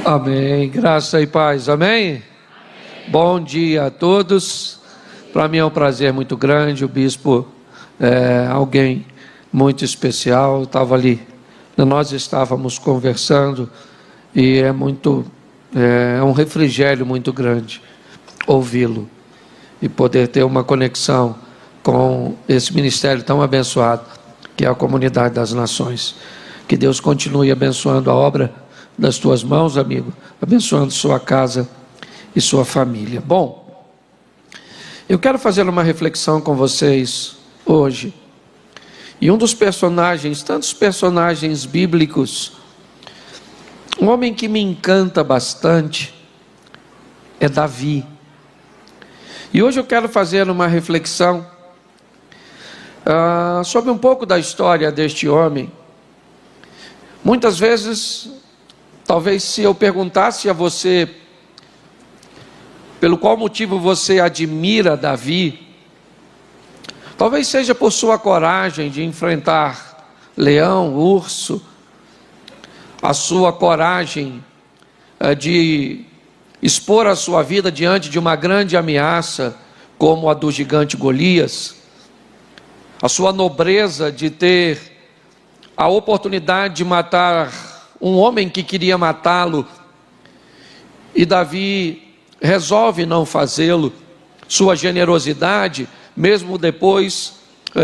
Amém, graça e paz, amém? Bom dia a todos. Para mim é um prazer muito grande. O bispo é alguém muito especial. Estava ali, nós estávamos conversando e é um refrigério muito grande ouvi-lo e poder ter uma conexão com esse ministério tão abençoado que é a Comunidade das Nações. Que Deus continue abençoando a obra das tuas mãos, amigo, abençoando sua casa e sua família. Bom, eu quero fazer uma reflexão com vocês hoje. E um dos personagens, tantos personagens bíblicos, um homem que me encanta bastante é Davi. E hoje eu quero fazer uma reflexão sobre um pouco da história deste homem. Muitas vezes, talvez se eu perguntasse a você pelo qual motivo você admira Davi, talvez seja por sua coragem de enfrentar leão, urso, a sua coragem de expor a sua vida diante de uma grande ameaça, como a do gigante Golias, a sua nobreza de ter a oportunidade de matar um homem que queria matá-lo, e Davi resolve não fazê-lo, sua generosidade, mesmo depois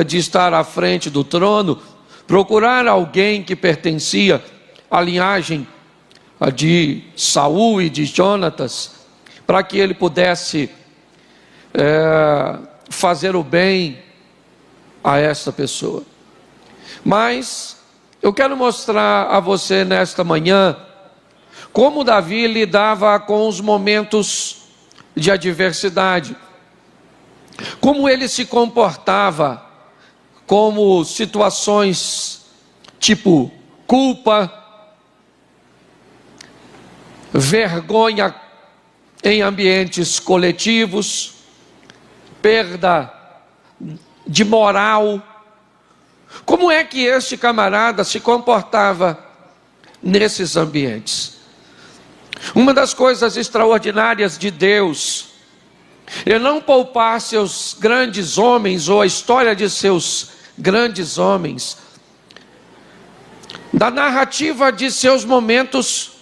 de estar à frente do trono, procurar alguém que pertencia à linhagem de Saul e de Jonatas, para que ele pudesse fazer o bem a essa pessoa. Mas eu quero mostrar a você nesta manhã como Davi lidava com os momentos de adversidade, como ele se comportava como situações tipo culpa, vergonha em ambientes coletivos, perda de moral. Como é que este camarada se comportava nesses ambientes? Uma das coisas extraordinárias de Deus é não poupar seus grandes homens, ou a história de seus grandes homens, da narrativa de seus momentos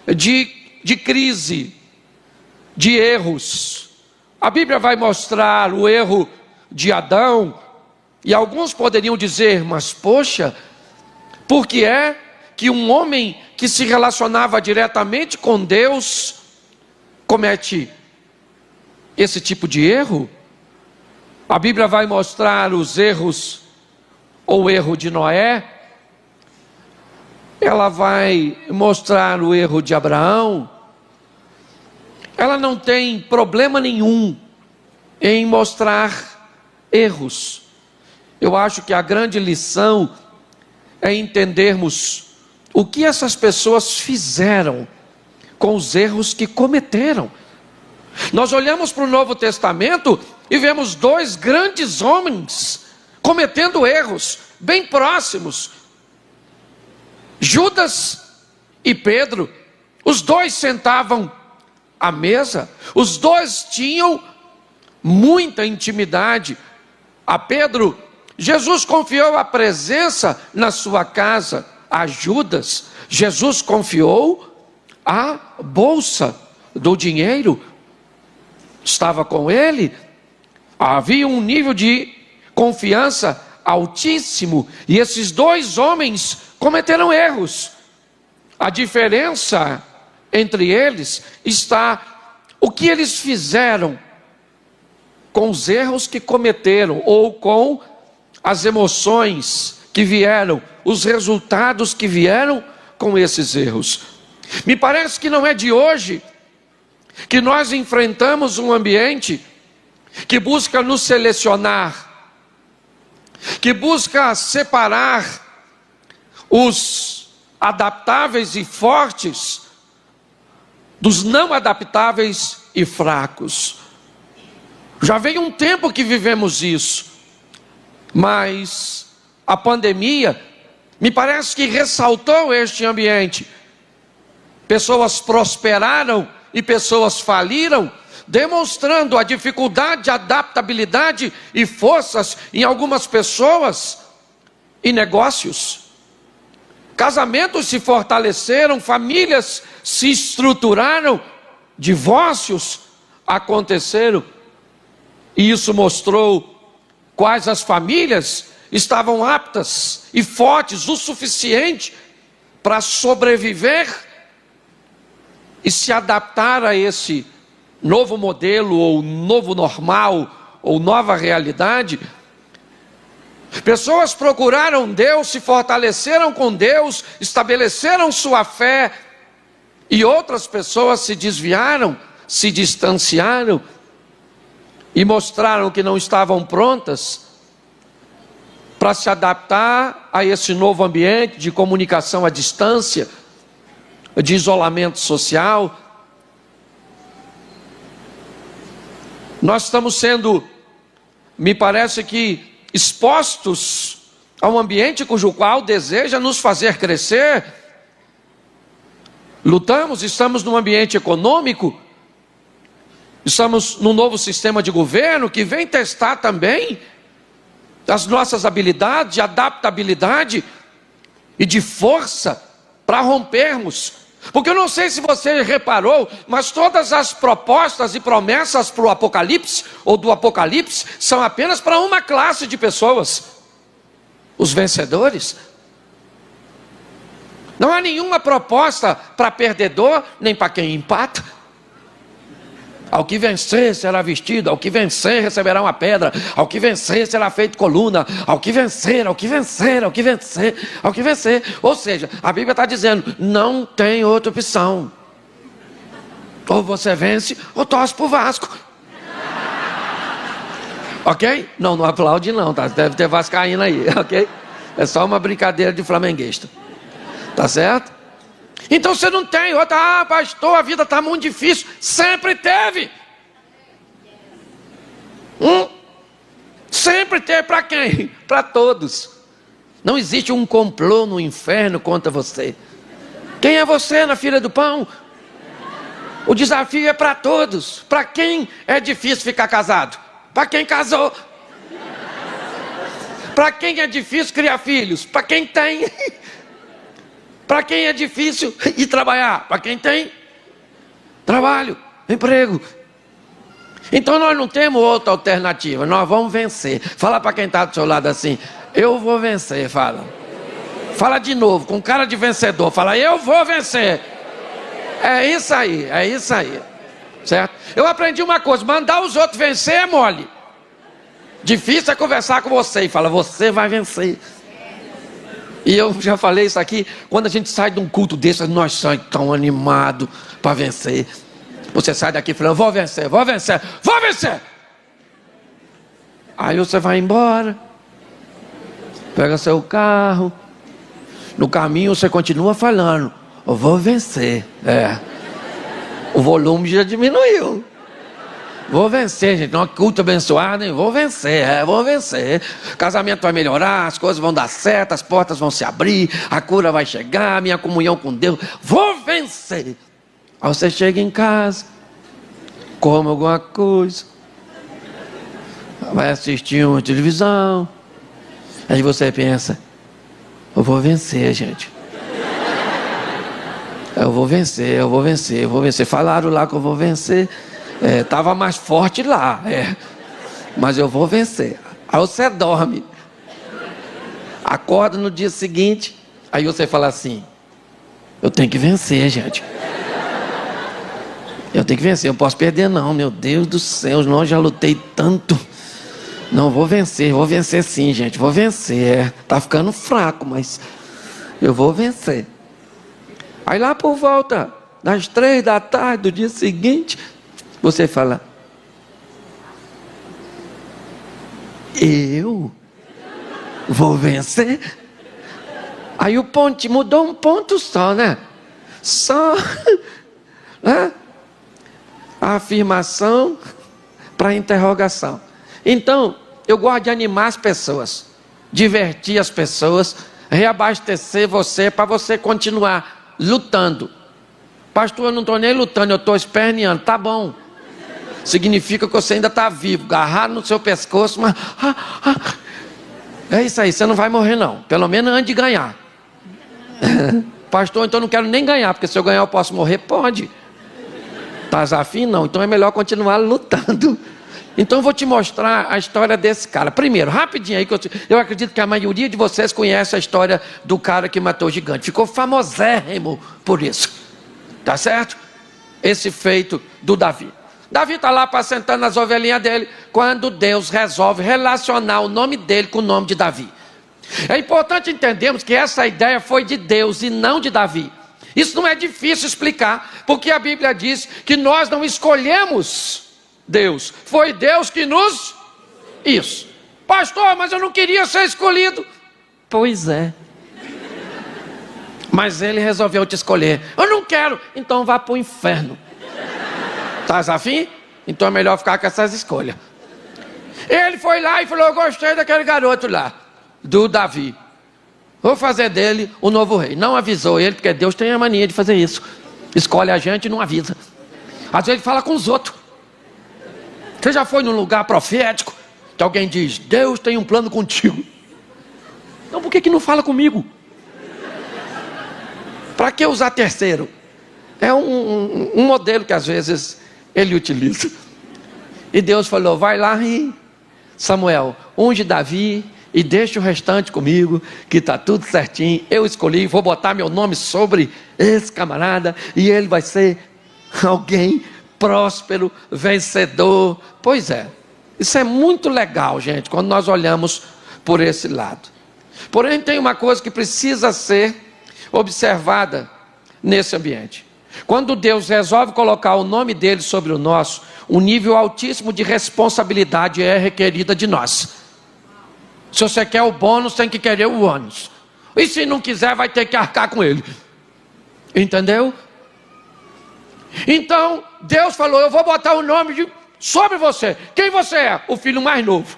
de crise, de erros. A Bíblia vai mostrar o erro de Adão, e alguns poderiam dizer, mas poxa, por que é que um homem que se relacionava diretamente com Deus comete esse tipo de erro? A Bíblia vai mostrar os erros, ou o erro de Noé, ela vai mostrar o erro de Abraão. Ela não tem problema nenhum em mostrar erros. Eu acho que a grande lição é entendermos o que essas pessoas fizeram com os erros que cometeram. Nós olhamos para o Novo Testamento e vemos dois grandes homens cometendo erros bem próximos. Judas e Pedro, os dois sentavam à mesa, os dois tinham muita intimidade. A Pedro, Jesus confiou a presença na sua casa. A Judas, Jesus confiou a bolsa do dinheiro. Estava com ele. Havia um nível de confiança altíssimo, e esses dois homens cometeram erros. A diferença entre eles está o que eles fizeram com os erros que cometeram, ou com as emoções que vieram, os resultados que vieram com esses erros. Me parece que não é de hoje que nós enfrentamos um ambiente que busca nos selecionar, que busca separar os adaptáveis e fortes dos não adaptáveis e fracos. Já vem um tempo que vivemos isso, mas a pandemia me parece que ressaltou este ambiente. pessoas prosperaram e pessoas faliram, demonstrando a dificuldade de adaptabilidade e forças em algumas pessoas e negócios. Casamentos se fortaleceram, famílias se estruturaram, divórcios aconteceram, e isso mostrou quais as famílias estavam aptas e fortes o suficiente para sobreviver e se adaptar a esse novo modelo, ou novo normal, ou nova realidade. Pessoas procuraram Deus, se fortaleceram com Deus, estabeleceram sua fé, e outras pessoas se desviaram, se distanciaram e mostraram que não estavam prontas para se adaptar a esse novo ambiente de comunicação à distância, de isolamento social. Nós estamos sendo, me parece que, expostos a um ambiente cujo qual deseja nos fazer crescer. Lutamos, estamos num ambiente econômico, estamos num novo sistema de governo que vem testar também as nossas habilidades de adaptabilidade e de força para rompermos. Porque eu não sei se você reparou, mas todas as propostas e promessas para o Apocalipse, ou do Apocalipse, são apenas para uma classe de pessoas: os vencedores. Não há nenhuma proposta para perdedor, nem para quem empata. Ao que vencer será vestido, ao que vencer receberá uma pedra, ao que vencer será feito coluna, ao que vencer, ao que vencer, ao que vencer, ao que vencer. Ou seja, a Bíblia está dizendo, não tem outra opção. Ou você vence, ou torce para o Vasco. Ok? Não aplaude não, tá? Deve ter vascaíno aí, ok? É só uma brincadeira de flamenguista. Tá certo? Então você não tem outra, pastor, a vida está muito difícil. Sempre teve. Sempre teve. Para quem? Para todos. Não existe um complô no inferno contra você. Quem é você na fila do pão? O desafio é para todos. Para quem é difícil ficar casado? Para quem casou. Para quem é difícil criar filhos? Para quem tem. Para quem é difícil ir trabalhar? Para quem tem trabalho, emprego. Então nós não temos outra alternativa, nós vamos vencer. Fala para quem está do seu lado assim, eu vou vencer, fala. Fala de novo, com cara de vencedor, fala, eu vou vencer. É isso aí, certo? Eu aprendi uma coisa, mandar os outros vencer é mole. Difícil é conversar com você e fala, você vai vencer. E eu já falei isso aqui, quando a gente sai de um culto desse, nós saímos tão animados para vencer. Você sai daqui falando, vou vencer, vou vencer, vou vencer. Aí você vai embora, pega seu carro, no caminho você continua falando, eu vou vencer. O volume já diminuiu. Vou vencer, gente, não é culto abençoado, hein? Vou vencer, vou vencer. O casamento vai melhorar, as coisas vão dar certo, as portas vão se abrir, a cura vai chegar, minha comunhão com Deus, vou vencer. Aí você chega em casa, come alguma coisa, vai assistir uma televisão, aí você pensa, eu vou vencer, gente. Eu vou vencer, eu vou vencer, eu vou vencer. Falaram lá que eu vou vencer. Estava mais forte lá, mas eu vou vencer. Aí você dorme, acorda no dia seguinte, aí você fala assim, eu tenho que vencer, gente. Eu tenho que vencer, eu não posso perder não, meu Deus do céu, não, já lutei tanto. Não, vou vencer sim, gente, vou vencer. Tá ficando fraco, mas eu vou vencer. Aí lá por volta das 3 da tarde do dia seguinte, você fala, eu vou vencer? Aí o ponto mudou um ponto só, né? Só né? A afirmação para a interrogação. Então, eu gosto de animar as pessoas, divertir as pessoas, reabastecer você para você continuar lutando. Pastor, eu não estou nem lutando, eu estou esperneando. Tá bom. Significa que você ainda está vivo, agarrado no seu pescoço, mas... É isso aí, você não vai morrer não. Pelo menos antes de ganhar. Pastor, então eu não quero nem ganhar, porque se eu ganhar eu posso morrer? Pode. Tá afim? Não. Então é melhor continuar lutando. Então eu vou te mostrar a história desse cara. Primeiro, rapidinho aí, que eu acredito que a maioria de vocês conhece a história do cara que matou o gigante. Ficou famosérrimo por isso. Tá certo? Esse feito do Davi. Davi está lá apacentando as ovelhinhas dele, quando Deus resolve relacionar o nome dele com o nome de Davi. É importante entendermos que essa ideia foi de Deus e não de Davi. Isso não é difícil explicar, porque a Bíblia diz que nós não escolhemos Deus, foi Deus que nos... Isso. Pastor, mas eu não queria ser escolhido. Pois é. Mas ele resolveu te escolher. Eu não quero, então vá para o inferno. Tá afim? Então é melhor ficar com essas escolhas. Ele foi lá e falou, eu gostei daquele garoto lá, do Davi. Vou fazer dele o novo rei. Não avisou ele, porque Deus tem a mania de fazer isso. Escolhe a gente e não avisa. Às vezes ele fala com os outros. Você já foi num lugar profético que alguém diz, Deus tem um plano contigo. Então por que não fala comigo? Para que usar terceiro? É um modelo que às vezes ele utiliza. E Deus falou, vai lá e Samuel, unge Davi e deixa o restante comigo, que está tudo certinho. Eu escolhi, vou botar meu nome sobre esse camarada e ele vai ser alguém próspero, vencedor. Pois é, isso é muito legal, gente, quando nós olhamos por esse lado. Porém, tem uma coisa que precisa ser observada nesse ambiente. Quando Deus resolve colocar o nome dele sobre o nosso, um nível altíssimo de responsabilidade é requerida de nós. Se você quer o bônus, tem que querer o ônus. E se não quiser, vai ter que arcar com ele. Entendeu? Então, Deus falou, eu vou botar o nome sobre você. Quem você é? O filho mais novo.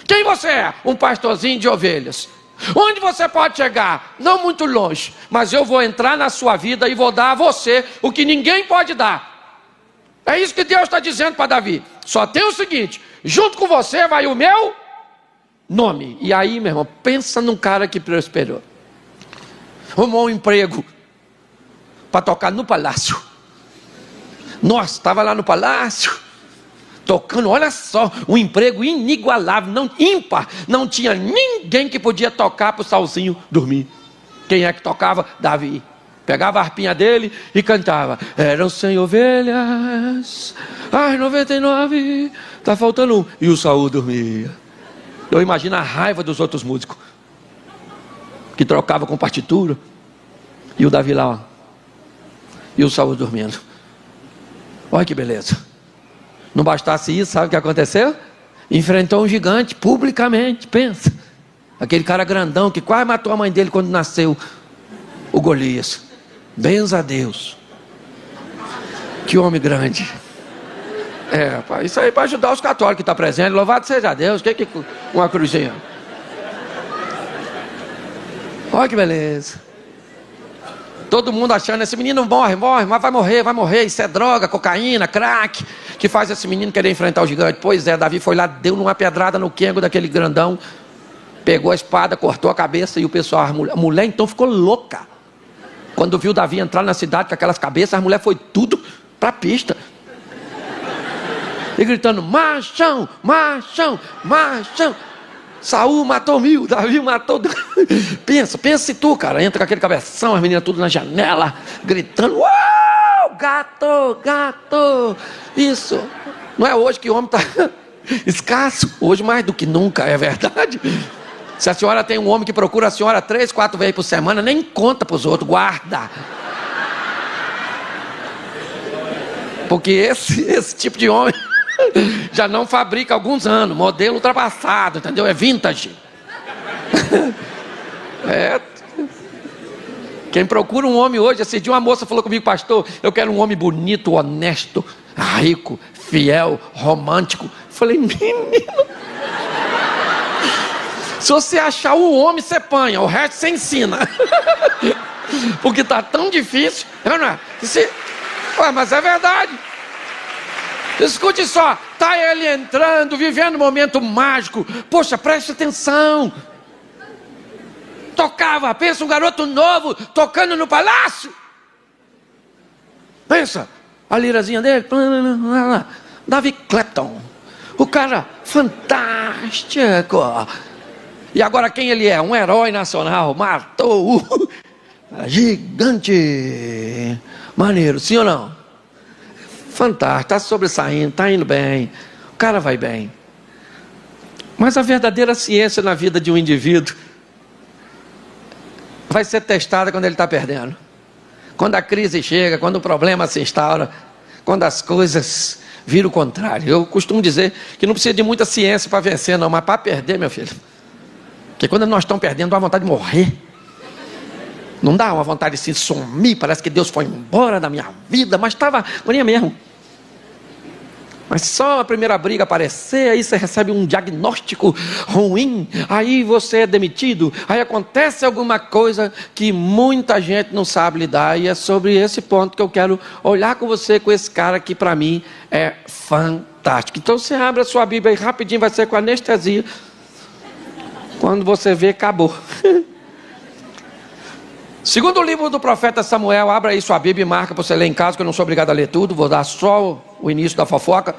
Quem você é? Um pastorzinho de ovelhas. Onde você pode chegar? Não muito longe, mas eu vou entrar na sua vida e vou dar a você o que ninguém pode dar. É isso que Deus está dizendo para Davi. Só tem o seguinte, junto com você vai o meu nome. E aí, meu irmão, pensa num cara que prosperou. Arrumou um emprego para tocar no palácio. Nossa, estava lá no palácio tocando, olha só, um emprego inigualável, não, ímpar, não tinha ninguém que podia tocar para o Salzinho dormir. Quem é que tocava? Davi. Pegava a harpinha dele e cantava, eram 100 ovelhas, as 99, está faltando um, e o Saul dormia. Eu imagino a raiva dos outros músicos, que trocavam com partitura, e o Davi lá, ó, e o Saul dormindo. Olha que beleza. Não bastasse isso, sabe o que aconteceu? Enfrentou um gigante publicamente, pensa. Aquele cara grandão que quase matou a mãe dele quando nasceu, o Golias. Benza a Deus. Que homem grande. Isso aí para ajudar os católicos que estão presentes. Louvado seja Deus. Que uma cruzinha. Olha que beleza. Todo mundo achando, esse menino morre, mas vai morrer, isso é droga, cocaína, crack, que faz esse menino querer enfrentar o gigante. Pois é, Davi foi lá, deu uma pedrada no quengo daquele grandão, pegou a espada, cortou a cabeça, e o pessoal, a mulher então ficou louca. Quando viu Davi entrar na cidade com aquelas cabeças, a mulher foi tudo para a pista. E gritando, machão, machão, machão. Saul matou 1000, Davi matou... Pensa se tu, cara, entra com aquele cabeção, as meninas tudo na janela, gritando, uau, gato, isso. Não é hoje que o homem está escasso, hoje mais do que nunca, é verdade. Se a senhora tem um homem que procura a senhora 3, 4 vezes por semana, nem conta para os outros, guarda. Porque esse tipo de homem já não fabrica há alguns anos, modelo ultrapassado, entendeu? É vintage. Quem procura um homem hoje, esse dia uma moça falou comigo, pastor, eu quero um homem bonito, honesto, rico, fiel, romântico. Falei, menino, se você achar um homem, você apanha, o resto você ensina. Porque está tão difícil. Não é? Ué, mas é verdade. Escute só, está ele entrando, vivendo um momento mágico. Poxa, preste atenção. Tocava, pensa um garoto novo tocando no palácio. Pensa, a lirazinha dele, David Clapton, o cara fantástico. E agora quem ele é? Um herói nacional, matou gigante, maneiro, sim ou não? Fantástico, está sobressaindo, está indo bem, o cara vai bem. Mas a verdadeira ciência na vida de um indivíduo vai ser testada quando ele está perdendo. Quando a crise chega, quando o problema se instaura, quando as coisas viram o contrário. Eu costumo dizer que não precisa de muita ciência para vencer não, mas para perder, meu filho. Porque quando nós estamos perdendo, dá vontade de morrer. Não dá uma vontade de se sumir, parece que Deus foi embora da minha vida, mas estava agonia mesmo. Mas só a primeira briga aparecer, aí você recebe um diagnóstico ruim, aí você é demitido, aí acontece alguma coisa que muita gente não sabe lidar, e é sobre esse ponto que eu quero olhar com você, com esse cara que para mim é fantástico. Então você abre a sua Bíblia aí rapidinho, vai ser com anestesia, quando você vê, acabou. Segundo o livro do profeta Samuel, abra aí sua Bíblia e marca para você ler em casa, que eu não sou obrigado a ler tudo, vou dar só o início da fofoca,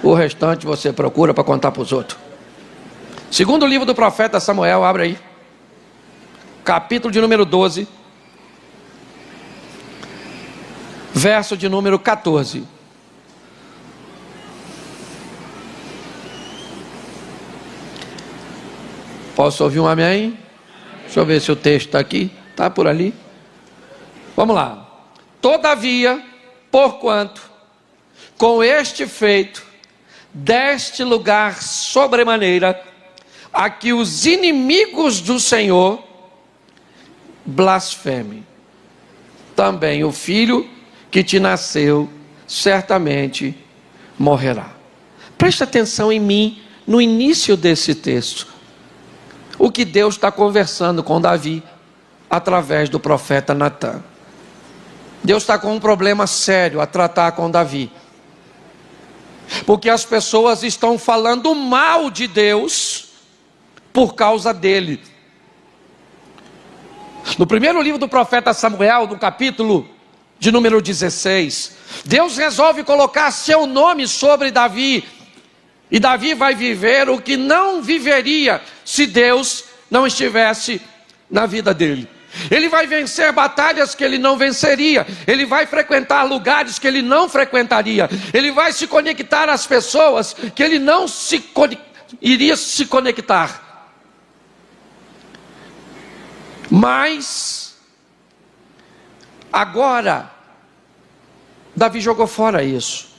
o restante você procura para contar para os outros. Segundo o livro do profeta Samuel, abra aí, capítulo de número 12, verso de número 14. Posso ouvir um amém? Deixa eu ver se o texto está aqui. Está por ali? Vamos lá. Todavia, porquanto, com este feito, deste lugar sobremaneira, a que os inimigos do Senhor blasfemem, também o filho que te nasceu, certamente morrerá. Preste atenção em mim, no início desse texto. O que Deus está conversando com Davi, através do profeta Natã. Deus está com um problema sério a tratar com Davi, porque as pessoas estão falando mal de Deus, por causa dele. No primeiro livro do profeta Samuel, no capítulo de número 16, Deus resolve colocar seu nome sobre Davi, e Davi vai viver o que não viveria, se Deus não estivesse na vida dele. Ele vai vencer batalhas que ele não venceria, ele vai frequentar lugares que ele não frequentaria, ele vai se conectar às pessoas que ele não iria se conectar. Mas agora Davi jogou fora isso.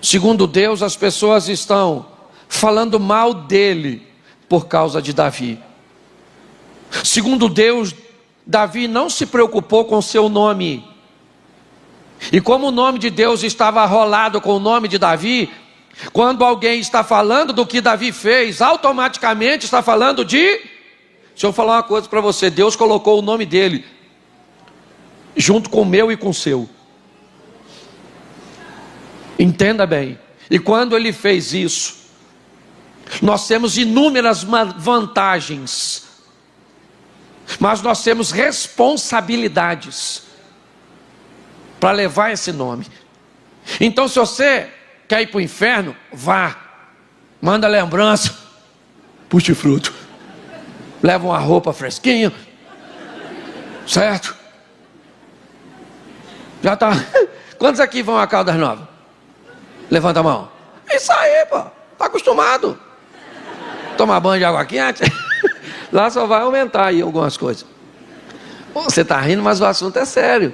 Segundo Deus, as pessoas estão falando mal dele por causa de Davi. Segundo Deus, Davi não se preocupou com seu nome. E como o nome de Deus estava arrolado com o nome de Davi, quando alguém está falando do que Davi fez, automaticamente está falando de... Deixa eu falar uma coisa para você, Deus colocou o nome dele junto com o meu e com o seu. Entenda bem. E quando ele fez isso, nós temos inúmeras vantagens, mas nós temos responsabilidades para levar esse nome. Então, se você quer ir para o inferno, vá, manda lembrança, puxe fruto, leva uma roupa fresquinha, certo? Já está. Quantos aqui vão a Caldas Novas? Levanta a mão. Isso aí, pô, está acostumado. Tomar banho de água quente. Lá só vai aumentar aí algumas coisas. Você está rindo, mas o assunto é sério.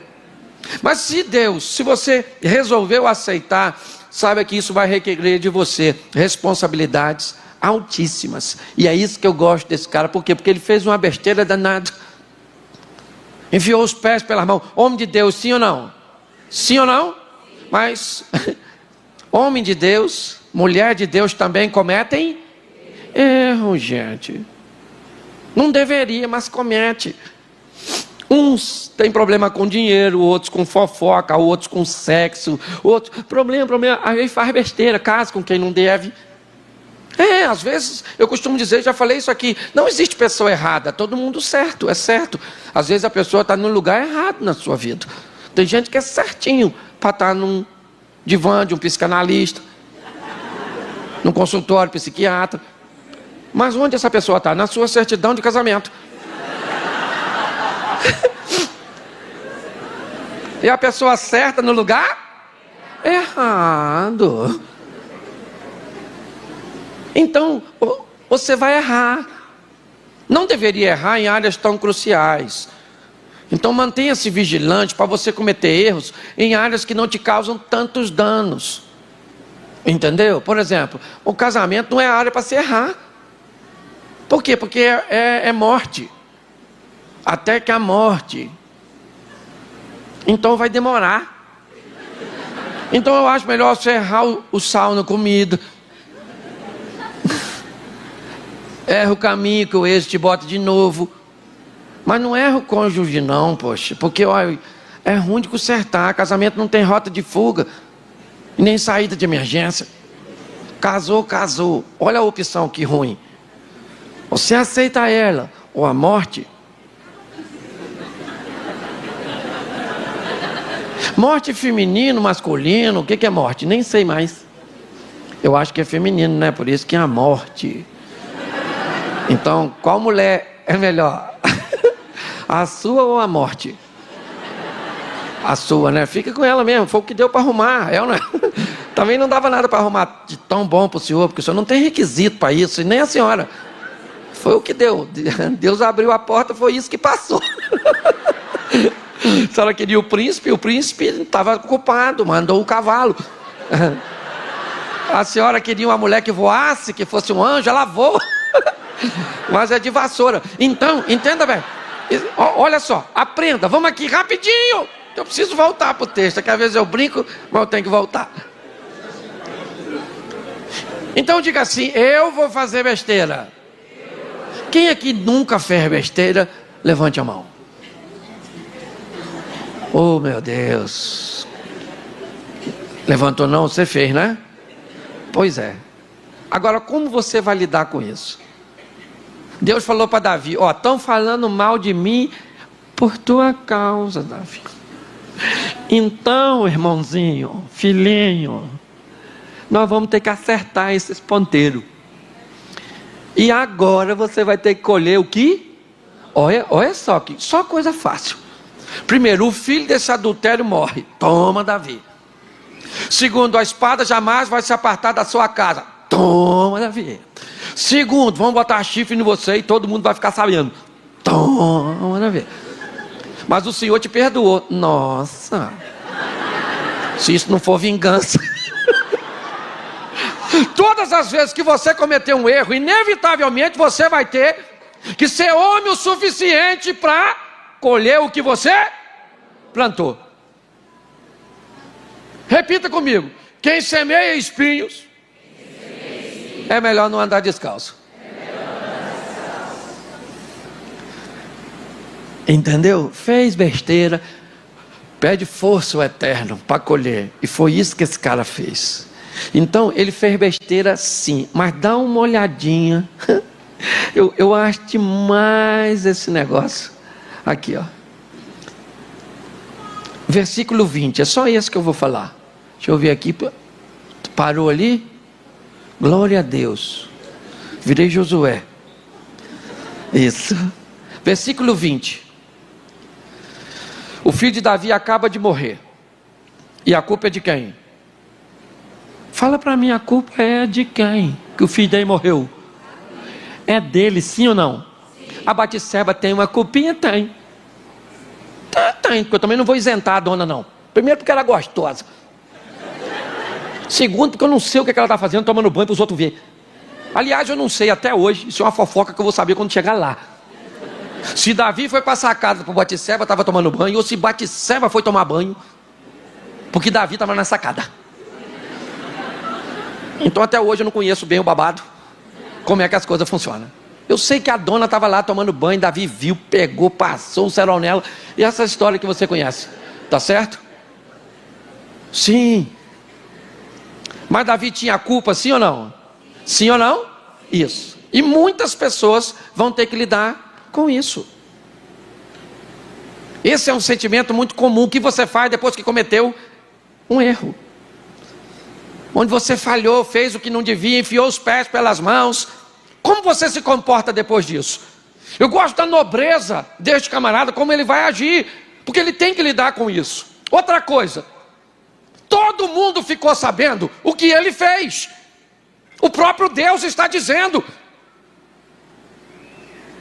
Mas se você resolveu aceitar, saiba que isso vai requerer de você responsabilidades altíssimas. E é isso que eu gosto desse cara. Por quê? Porque ele fez uma besteira danada. Enfiou os pés pelas mãos. Homem de Deus, sim ou não? Sim ou não? Mas homem de Deus, mulher de Deus também cometem erro, gente. Não deveria, mas comete. Uns têm problema com dinheiro, outros com fofoca, outros com sexo, outros... Problema. Aí faz besteira, casa com quem não deve. Às vezes, eu costumo dizer, já falei isso aqui, não existe pessoa errada, todo mundo certo, é certo. Às vezes a pessoa está no lugar errado na sua vida. Tem gente que é certinho para estar num divã de um psicanalista, num consultório psiquiatra. Mas onde essa pessoa está? Na sua certidão de casamento. E a pessoa certa no lugar errado. Então, você vai errar. Não deveria errar em áreas tão cruciais. Então, mantenha-se vigilante para você cometer erros em áreas que não te causam tantos danos. Entendeu? Por exemplo, o casamento não é área para se errar. Por quê? Porque é morte. Até que a morte. Então vai demorar. Então eu acho melhor você errar o sal na comida. Erra o caminho que o ex te bota de novo. Mas não erra o cônjuge não, poxa. Porque olha, é ruim de consertar. Casamento não tem rota de fuga. E nem saída de emergência. Casou. Olha a opção que ruim. Você aceita ela ou a morte. Morte feminino, masculino, o que é morte? Nem sei mais. Eu acho que é feminino, né? Por isso que é a morte. Então, qual mulher é melhor? A sua ou a morte? A sua, né? Fica com ela mesmo, foi o que deu para arrumar. Eu não... Também não dava nada para arrumar de tão bom para o senhor, porque o senhor não tem requisito para isso, e nem a senhora. Foi o que deu. Deus abriu a porta, foi isso que passou. A senhora queria o príncipe estava ocupado, mandou o cavalo. A senhora queria uma mulher que voasse, que fosse um anjo, ela voa. Mas é de vassoura. Então, entenda bem. Olha só, aprenda, vamos aqui rapidinho. Eu preciso voltar para o texto, que às vezes eu brinco, mas eu tenho que voltar. Então diga assim, eu vou fazer besteira. Quem aqui nunca fez besteira, levante a mão. Oh meu Deus. Levantou não, você fez, né? Pois é. Agora como você vai lidar com isso? Deus falou para Davi, estão falando mal de mim por tua causa, Davi. Então, irmãozinho, filhinho, nós vamos ter que acertar esses ponteiros. E agora você vai ter que colher o que? Olha só coisa fácil. Primeiro, o filho desse adultério morre. Toma, Davi. Segundo, a espada jamais vai se apartar da sua casa. Toma, Davi. Segundo, vamos botar chifre em você e todo mundo vai ficar sabendo. Toma, Davi. Mas o Senhor te perdoou. Nossa. Se isso não for vingança. Todas as vezes que você cometer um erro, inevitavelmente você vai ter que ser homem o suficiente para colher o que você plantou. Repita comigo. Quem semeia espinhos, é melhor não andar descalço. Entendeu? Fez besteira, pede força ao Eterno para colher. E foi isso que esse cara fez. Então ele fez besteira sim, mas dá uma olhadinha. Eu acho demais esse negócio. Aqui, versículo 20, é só esse que eu vou falar. Deixa eu ver aqui. Parou ali? Glória a Deus. Virei Josué. Isso. Versículo 20. O filho de Davi acaba de morrer. E a culpa é de quem? Fala para mim, a culpa é de quem? Que o filho dele morreu. É dele, sim ou não? Sim. A Batseba tem uma culpinha? Tem. Tem, porque eu também não vou isentar a dona não. Primeiro porque ela é gostosa. Segundo porque eu não sei o que ela está fazendo, tomando banho para os outros verem. Aliás, eu não sei até hoje, isso é uma fofoca que eu vou saber quando chegar lá. Se Davi foi passar a casa para o Batseba, estava tomando banho, ou se Batseba foi tomar banho, porque Davi estava na sacada. Então até hoje eu não conheço bem o babado, como é que as coisas funcionam. Eu sei que a dona estava lá tomando banho, Davi viu, pegou, passou o cerol nela. E essa história que você conhece, tá certo? Sim. Mas Davi tinha culpa, sim ou não? Sim ou não? Isso. E muitas pessoas vão ter que lidar com isso. Esse é um sentimento muito comum. O que você faz depois que cometeu um erro? Onde você falhou, fez o que não devia, enfiou os pés pelas mãos. Como você se comporta depois disso? Eu gosto da nobreza deste camarada, como ele vai agir, porque ele tem que lidar com isso. Outra coisa, todo mundo ficou sabendo o que ele fez. O próprio Deus está dizendo.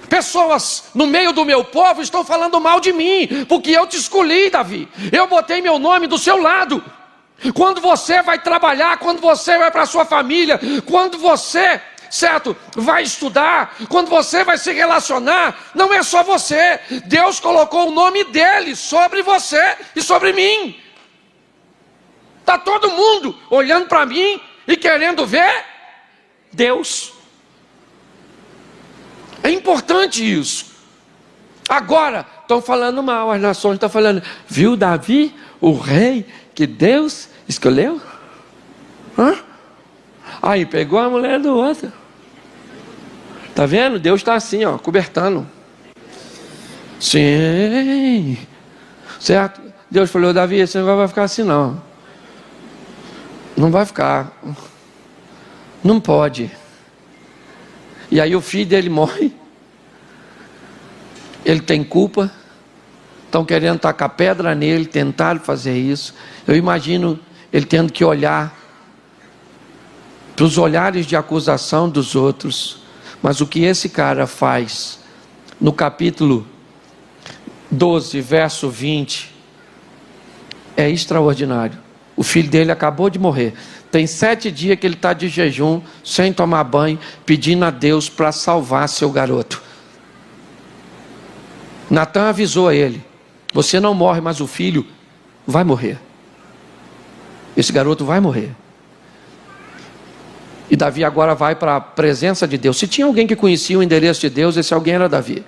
Pessoas no meio do meu povo estão falando mal de mim, porque eu te escolhi, Davi. Eu botei meu nome do seu lado. Quando você vai trabalhar, quando você vai para a sua família, quando você, certo, vai estudar, quando você vai se relacionar, não é só você. Deus colocou o nome dele sobre você e sobre mim. Está todo mundo olhando para mim e querendo ver Deus. É importante isso. Agora, estão falando mal, as nações estão falando, viu Davi, o rei que Deus escolheu? Hã? Aí pegou a mulher do outro. Está vendo? Deus está assim, ó, cobertando. Sim. Certo? Deus falou, Davi, esse negócio vai ficar assim não. Não vai ficar. Não pode. E aí o filho dele morre. Ele tem culpa. Estão querendo tacar pedra nele, tentaram fazer isso. Eu imagino ele tendo que olhar para os olhares de acusação dos outros. Mas o que esse cara faz no capítulo 12, verso 20, é extraordinário. O filho dele acabou de morrer. Tem 7 dias que ele está de jejum, sem tomar banho, pedindo a Deus para salvar seu garoto. Natan avisou a ele, você não morre, mas o filho vai morrer. Esse garoto vai morrer. E Davi agora vai para a presença de Deus. Se tinha alguém que conhecia o endereço de Deus, esse alguém era Davi.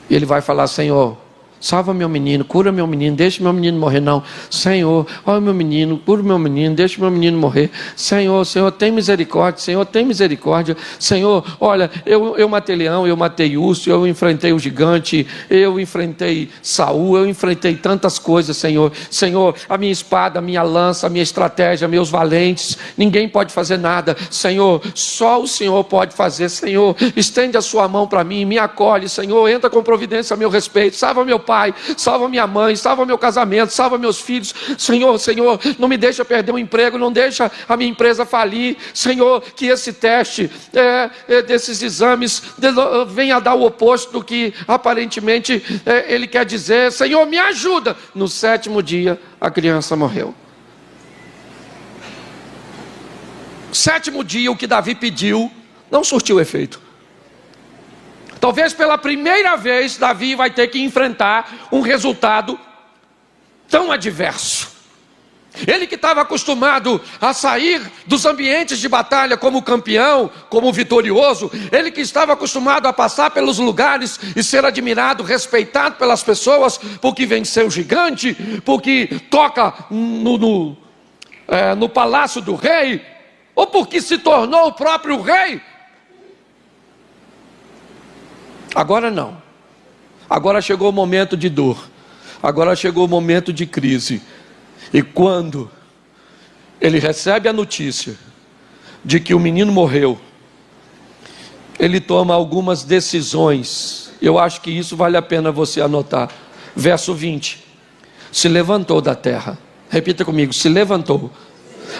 E ele vai falar, Senhor, salva meu menino, cura meu menino, deixa meu menino morrer. Não, Senhor, olha meu menino, cura meu menino, deixa meu menino morrer. Senhor, Senhor, tem misericórdia, Senhor, tem misericórdia. Senhor, olha, eu matei leão, eu matei urso, eu enfrentei o gigante, eu enfrentei Saul, eu enfrentei tantas coisas, Senhor. Senhor, a minha espada, a minha lança, a minha estratégia, meus valentes, ninguém pode fazer nada. Senhor, só o Senhor pode fazer. Senhor, estende a sua mão para mim, me acolhe, Senhor, entra com providência a meu respeito, salva meu pai, salva minha mãe, salva meu casamento, salva meus filhos. Senhor, Senhor, não me deixa perder um emprego, não deixa a minha empresa falir. Senhor, que esse teste desses exames venha a dar o oposto do que aparentemente ele quer dizer. Senhor, me ajuda. No 7º dia a criança morreu. 7º dia, o que Davi pediu não surtiu efeito. Talvez pela primeira vez Davi vai ter que enfrentar um resultado tão adverso. Ele que estava acostumado a sair dos ambientes de batalha como campeão, como vitorioso, ele que estava acostumado a passar pelos lugares e ser admirado, respeitado pelas pessoas, porque venceu o gigante, porque toca no palácio do rei, ou porque se tornou o próprio rei. Agora não. Agora chegou o momento de dor. Agora chegou o momento de crise. E quando ele recebe a notícia de que o menino morreu, ele toma algumas decisões. Eu acho que isso vale a pena você anotar. Verso 20. Se levantou da terra. Repita comigo, se levantou.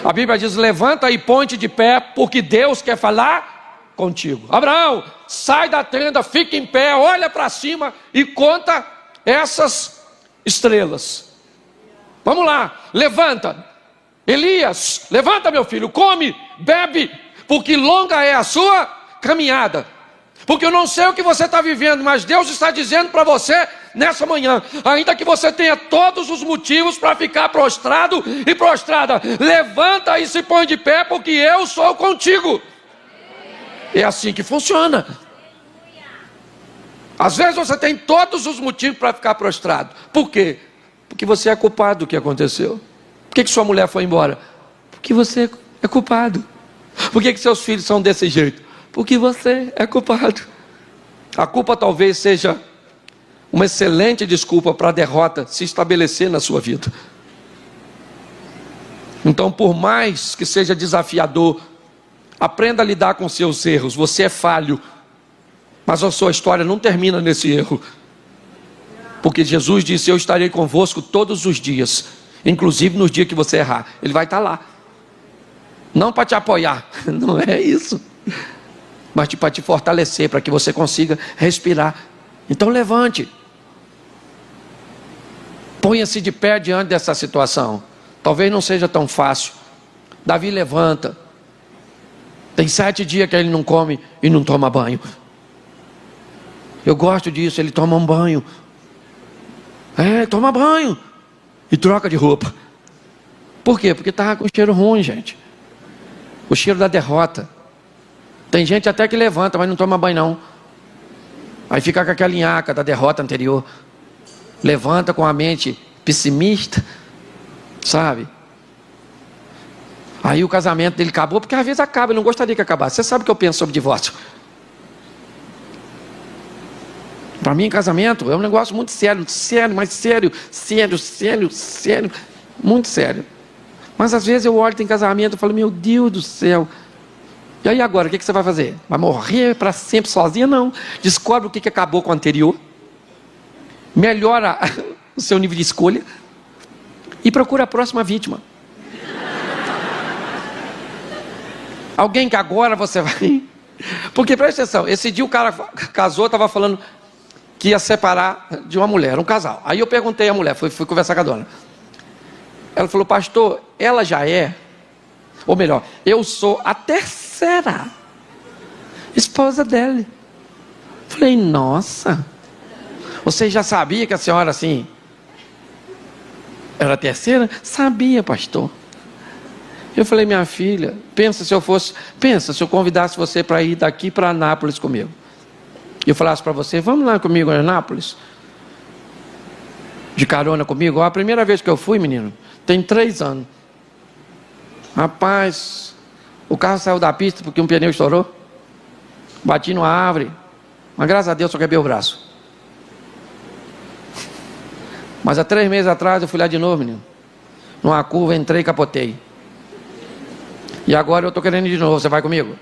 A Bíblia diz, levanta e ponte de pé, porque Deus quer falar contigo. Abraão, sai da tenda, fica em pé, olha para cima e conta essas estrelas. Vamos lá, levanta. Elias, levanta meu filho, come, bebe, porque longa é a sua caminhada. Porque eu não sei o que você está vivendo, mas Deus está dizendo para você nessa manhã, ainda que você tenha todos os motivos para ficar prostrado e prostrada, levanta e se põe de pé, porque eu sou contigo. É assim que funciona. Às vezes você tem todos os motivos para ficar prostrado. Por quê? Porque você é culpado do que aconteceu. Por que sua mulher foi embora? Porque você é culpado. Por que seus filhos são desse jeito? Porque você é culpado. A culpa talvez seja uma excelente desculpa para a derrota se estabelecer na sua vida. Então, por mais que seja desafiador, aprenda a lidar com seus erros. Você é falho, mas a sua história não termina nesse erro. Porque Jesus disse: eu estarei convosco todos os dias, inclusive nos dias que você errar. Ele vai estar lá. Não para te apoiar, não é isso, mas para te fortalecer, para que você consiga respirar. Então levante. Ponha-se de pé diante dessa situação. Talvez não seja tão fácil. Davi levanta. Tem 7 dias que ele não come e não toma banho. Eu gosto disso, ele toma um banho. Toma banho. E troca de roupa. Por quê? Porque estava com cheiro ruim, gente. O cheiro da derrota. Tem gente até que levanta, mas não toma banho não. Aí fica com aquela linhaca da derrota anterior. Levanta com a mente pessimista, sabe? Aí o casamento dele acabou, porque às vezes acaba, ele não gostaria que acabasse. Você sabe o que eu penso sobre divórcio? Para mim, casamento é um negócio muito sério, mas sério, muito sério. Mas às vezes eu olho, tem casamento, eu falo: meu Deus do céu. E aí agora, o que você vai fazer? Vai morrer para sempre sozinha? Não. Descobre o que acabou com o anterior. Melhora o seu nível de escolha. E procura a próxima vítima. Alguém que agora você vai... Porque presta atenção, esse dia o cara casou, estava falando que ia separar de uma mulher, um casal. Aí eu perguntei à mulher, fui conversar com a dona. Ela falou: pastor, ela já é, ou melhor, eu sou a 3ª esposa dele. Falei: nossa, você já sabia que a senhora assim era a 3ª? Sabia, pastor. Eu falei: minha filha, pensa se eu convidasse você para ir daqui para Anápolis comigo. E eu falasse para você: vamos lá comigo em Anápolis, de carona comigo. A primeira vez que eu fui, menino, tem 3 anos. Rapaz, o carro saiu da pista porque um pneu estourou. Bati numa árvore, mas graças a Deus só quebrei o braço. Mas há 3 meses atrás eu fui lá de novo, menino. Numa curva, entrei e capotei. E agora eu estou querendo ir de novo. Você vai comigo?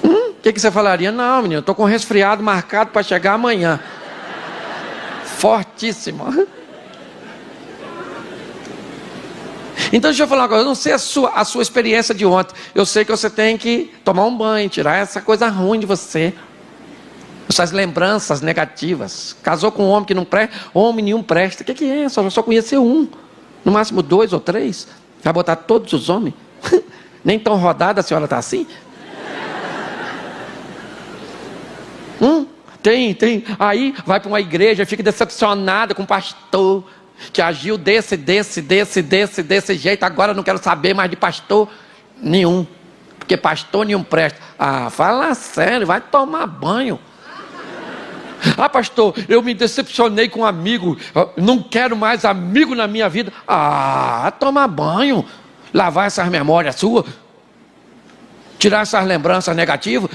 O que você falaria? Não, menino, estou com um resfriado marcado para chegar amanhã. Fortíssimo. Então deixa eu falar uma coisa. Eu não sei a sua experiência de ontem. Eu sei que você tem que tomar um banho, tirar essa coisa ruim de você, essas lembranças negativas. Casou com um homem que não presta, homem nenhum presta. O que é? Só conheceu um, no máximo 2 ou 3. Vai botar todos os homens? Nem tão rodada a senhora está assim? Tem. Aí vai para uma igreja, fica decepcionada com o pastor, que agiu desse jeito. Agora eu não quero saber mais de pastor nenhum, porque pastor nenhum presta. Fala sério, vai tomar banho. Pastor, eu me decepcionei com um amigo, não quero mais amigo na minha vida. Tomar banho, lavar essas memórias suas, tirar essas lembranças negativas.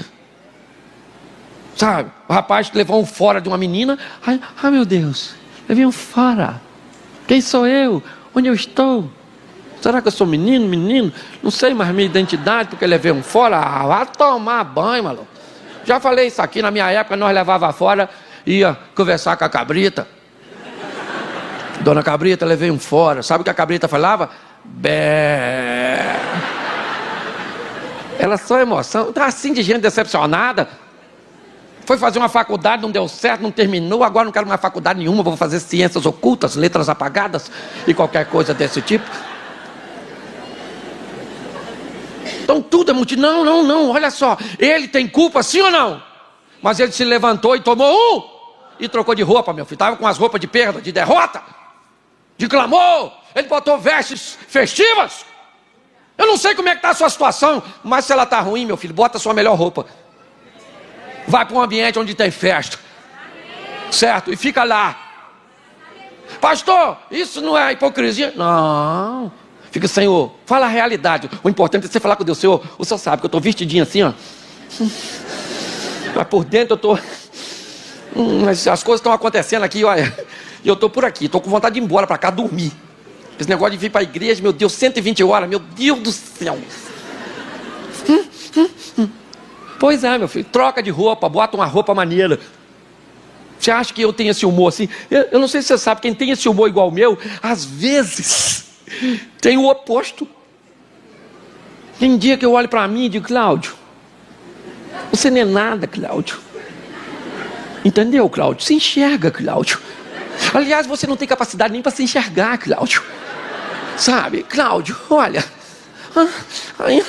Sabe, o rapaz levou um fora de uma menina. Meu Deus, levei um fora. Quem sou eu? Onde eu estou? Será que eu sou menino? Não sei mais minha identidade porque levei um fora. Vai tomar banho, maluco. Já falei isso aqui, na minha época nós levava fora, ia conversar com a cabrita. Dona Cabrita, levei um fora. Sabe o que a cabrita falava? Bé. Ela só emoção, tá assim de gente decepcionada. Foi fazer uma faculdade, não deu certo, não terminou, agora não quero mais faculdade nenhuma, vou fazer ciências ocultas, letras apagadas e qualquer coisa desse tipo. Então tudo é motivo. Não, olha só, ele tem culpa, sim ou não? Mas ele se levantou e tomou e trocou de roupa, meu filho. Estava com as roupas de perda, de derrota, de clamor. ele botou vestes festivas. Eu não sei como é que está a sua situação, mas se ela está ruim, meu filho, bota a sua melhor roupa. Vai para um ambiente onde tem festa. Certo? E fica lá. Pastor, isso não é hipocrisia? Não. Fica, Senhor, fala a realidade. O importante é você falar com Deus. Senhor, o Senhor sabe que eu estou vestidinho assim, ó. Mas por dentro eu estou... Mas as coisas estão acontecendo aqui, olha. E eu estou por aqui, estou com vontade de ir embora para cá dormir. Esse negócio de vir para a igreja, meu Deus, 120 horas, meu Deus do céu. Pois é, meu filho, troca de roupa, bota uma roupa maneira. Você acha que eu tenho esse humor assim? Eu não sei se você sabe, quem tem esse humor igual o meu, às vezes tem o oposto. Tem dia que eu olho para mim e digo, Cláudio, você não é nada, Cláudio. Entendeu, Cláudio? Se enxerga, Cláudio. Aliás, você não tem capacidade nem para se enxergar, Cláudio. Sabe, Cláudio, olha. Aí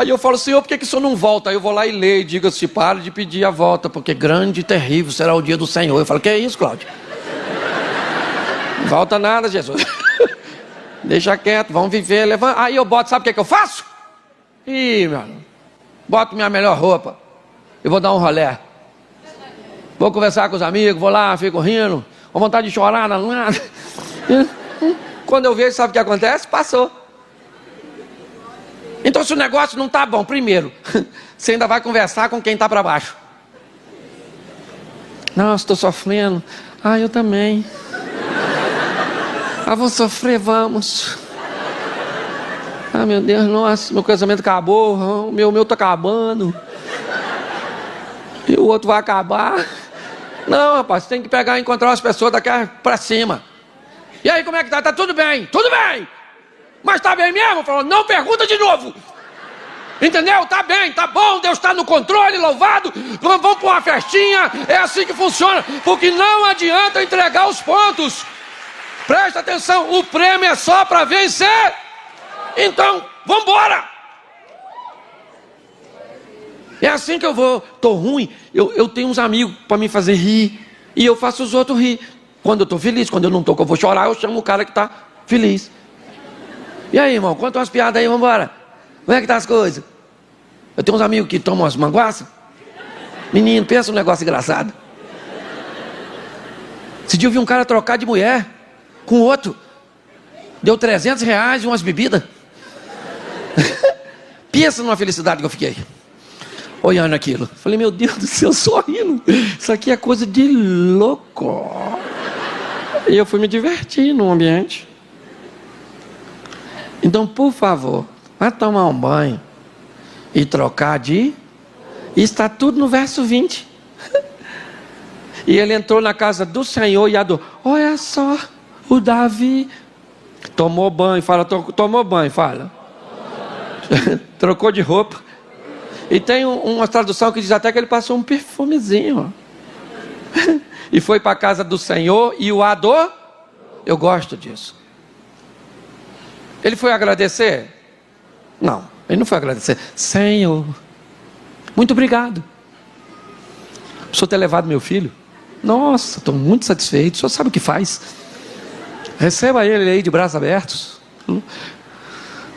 eu falo, Senhor, por que o Senhor não volta? Aí eu vou lá e leio, diga-se, pare de pedir a volta, porque grande e terrível será o dia do Senhor. Eu falo, que é isso, Cláudio? Não volta nada, Jesus. Deixa quieto, vamos viver, levanta. Aí eu boto, sabe o que eu faço? Ih, meu irmão, boto minha melhor roupa. Eu vou dar um rolé. Vou conversar com os amigos, vou lá, fico rindo, com vontade de chorar na nada. Quando eu vejo, sabe o que acontece? Passou. Então, se o negócio não está bom, primeiro, você ainda vai conversar com quem está para baixo. Nossa, estou sofrendo. Ah, eu também. Ah, vamos sofrer, vamos. Ah, meu Deus, nossa, meu casamento acabou, o meu está acabando. E o outro vai acabar. Não, rapaz, você tem que pegar e encontrar as pessoas daqui para cima. E aí, como é que tá? Tá tudo bem? Tudo bem! Mas tá bem mesmo? Falou, não pergunta de novo. Entendeu? Tá bem, tá bom, Deus está no controle, louvado. Vamos para uma festinha, é assim que funciona. Porque não adianta entregar os pontos. Presta atenção, o prêmio é só para vencer. Então, vamos embora. É assim que eu vou. Tô ruim, eu tenho uns amigos para me fazer rir. E eu faço os outros rir. Quando eu tô feliz, quando eu não tô, que eu vou chorar, eu chamo o cara que tá feliz. E aí, irmão, conta umas piadas aí, vamos embora. Como é que tá as coisas? Eu tenho uns amigos que tomam umas manguaças. Menino, pensa um negócio engraçado. Esse dia eu vi um cara trocar de mulher com outro. Deu R$300 e umas bebidas. Pensa numa felicidade que eu fiquei olhando aquilo. Falei, meu Deus do céu, sorrindo. Isso aqui é coisa de louco. E eu fui me divertir no ambiente. Então, por favor, vai tomar um banho e trocar de... Está tudo no verso 20. E ele entrou na casa do Senhor e adorou. Olha só, o Davi tomou banho, fala, tomou banho, fala. Trocou de roupa. E tem uma tradução que diz até que ele passou um perfumezinho. E foi para a casa do Senhor e o adorou. Eu gosto disso. Ele foi agradecer? Não, ele não foi agradecer. Senhor, muito obrigado por Senhor ter levado meu filho. Nossa, estou muito satisfeito. O Senhor sabe o que faz. Receba ele aí de braços abertos.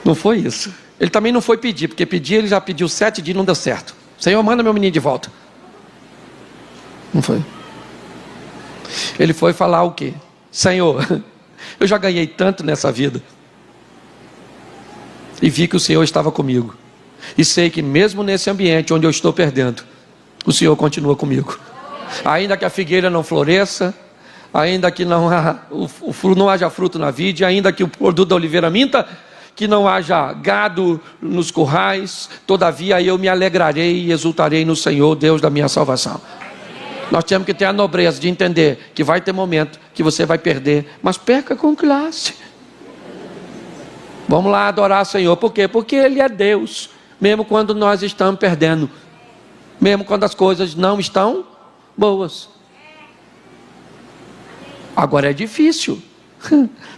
Não foi isso. Ele também não foi pedir, porque pedir ele já pediu 7 dias e não deu certo. Senhor, manda meu menino de volta. Não foi. Ele foi falar o quê? Senhor, eu já ganhei tanto nessa vida. E vi que o Senhor estava comigo. E sei que mesmo nesse ambiente onde eu estou perdendo, o Senhor continua comigo. Ainda que a figueira não floresça, ainda que não haja fruto na vide, ainda que o produto da oliveira minta, que não haja gado nos currais, todavia eu me alegrarei e exultarei no Senhor, Deus da minha salvação. Nós temos que ter a nobreza de entender que vai ter momento que você vai perder, mas perca com classe. Vamos lá adorar o Senhor. Por quê? Porque Ele é Deus. Mesmo quando nós estamos perdendo. Mesmo quando as coisas não estão boas. Agora é difícil.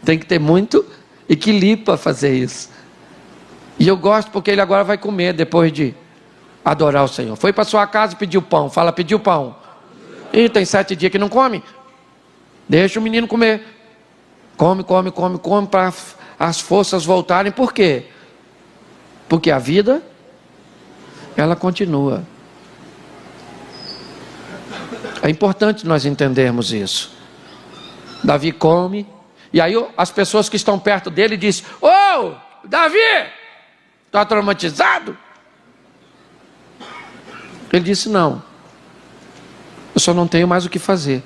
Tem que ter muito equilíbrio para fazer isso. E eu gosto porque ele agora vai comer depois de adorar o Senhor. Foi para sua casa e pediu pão. Fala, pediu pão. E tem 7 dias que não come. Deixa o menino comer. Come para as forças voltarem. Por quê? Porque a vida, ela continua. É importante nós entendermos isso. Davi come, e aí as pessoas que estão perto dele dizem: ô, Davi, está traumatizado? Ele disse: não, eu só não tenho mais o que fazer.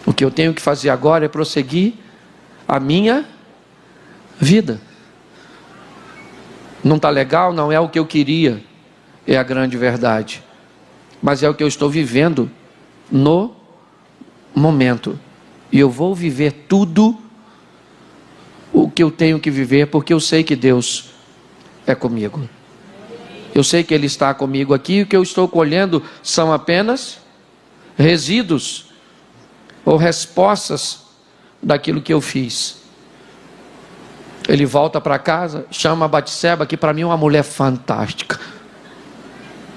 O que eu tenho que fazer agora é prosseguir a minha vida. Não está legal, não é o que eu queria, é a grande verdade, mas é o que eu estou vivendo no momento. E eu vou viver tudo o que eu tenho que viver, porque eu sei que Deus é comigo. Eu sei que Ele está comigo aqui, e o que eu estou colhendo são apenas resíduos ou respostas daquilo que eu fiz. Ele volta para casa, chama a Batseba, que para mim é uma mulher fantástica,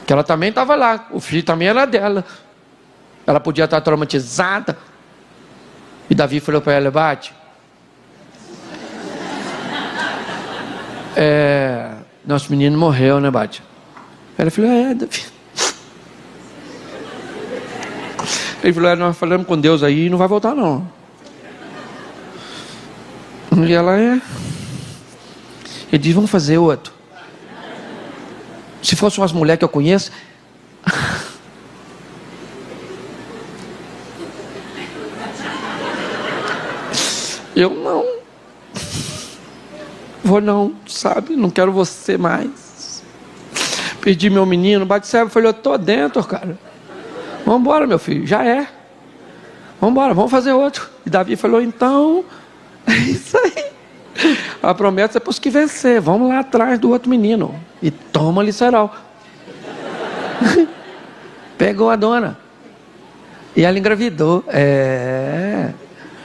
que ela também estava lá, o filho também era dela, ela podia estar traumatizada. E Davi falou para ela: Bate, nosso menino morreu, né, Bate? Ela falou: Davi. Ele falou: nós falamos com Deus aí e não vai voltar não. E ela: Ele disse: vamos fazer outro. Se fossem umas mulheres que eu conheço, eu não vou não, sabe? Não quero você mais. Perdi meu menino. Batseba falou: eu tô dentro, cara. Vamos embora, meu filho, já é. Vamos embora, vamos fazer outro. E Davi falou: então, é isso aí. A promessa é para os que vencer. Vamos lá atrás do outro menino. E toma-lhe cerol. Pegou a dona. E ela engravidou.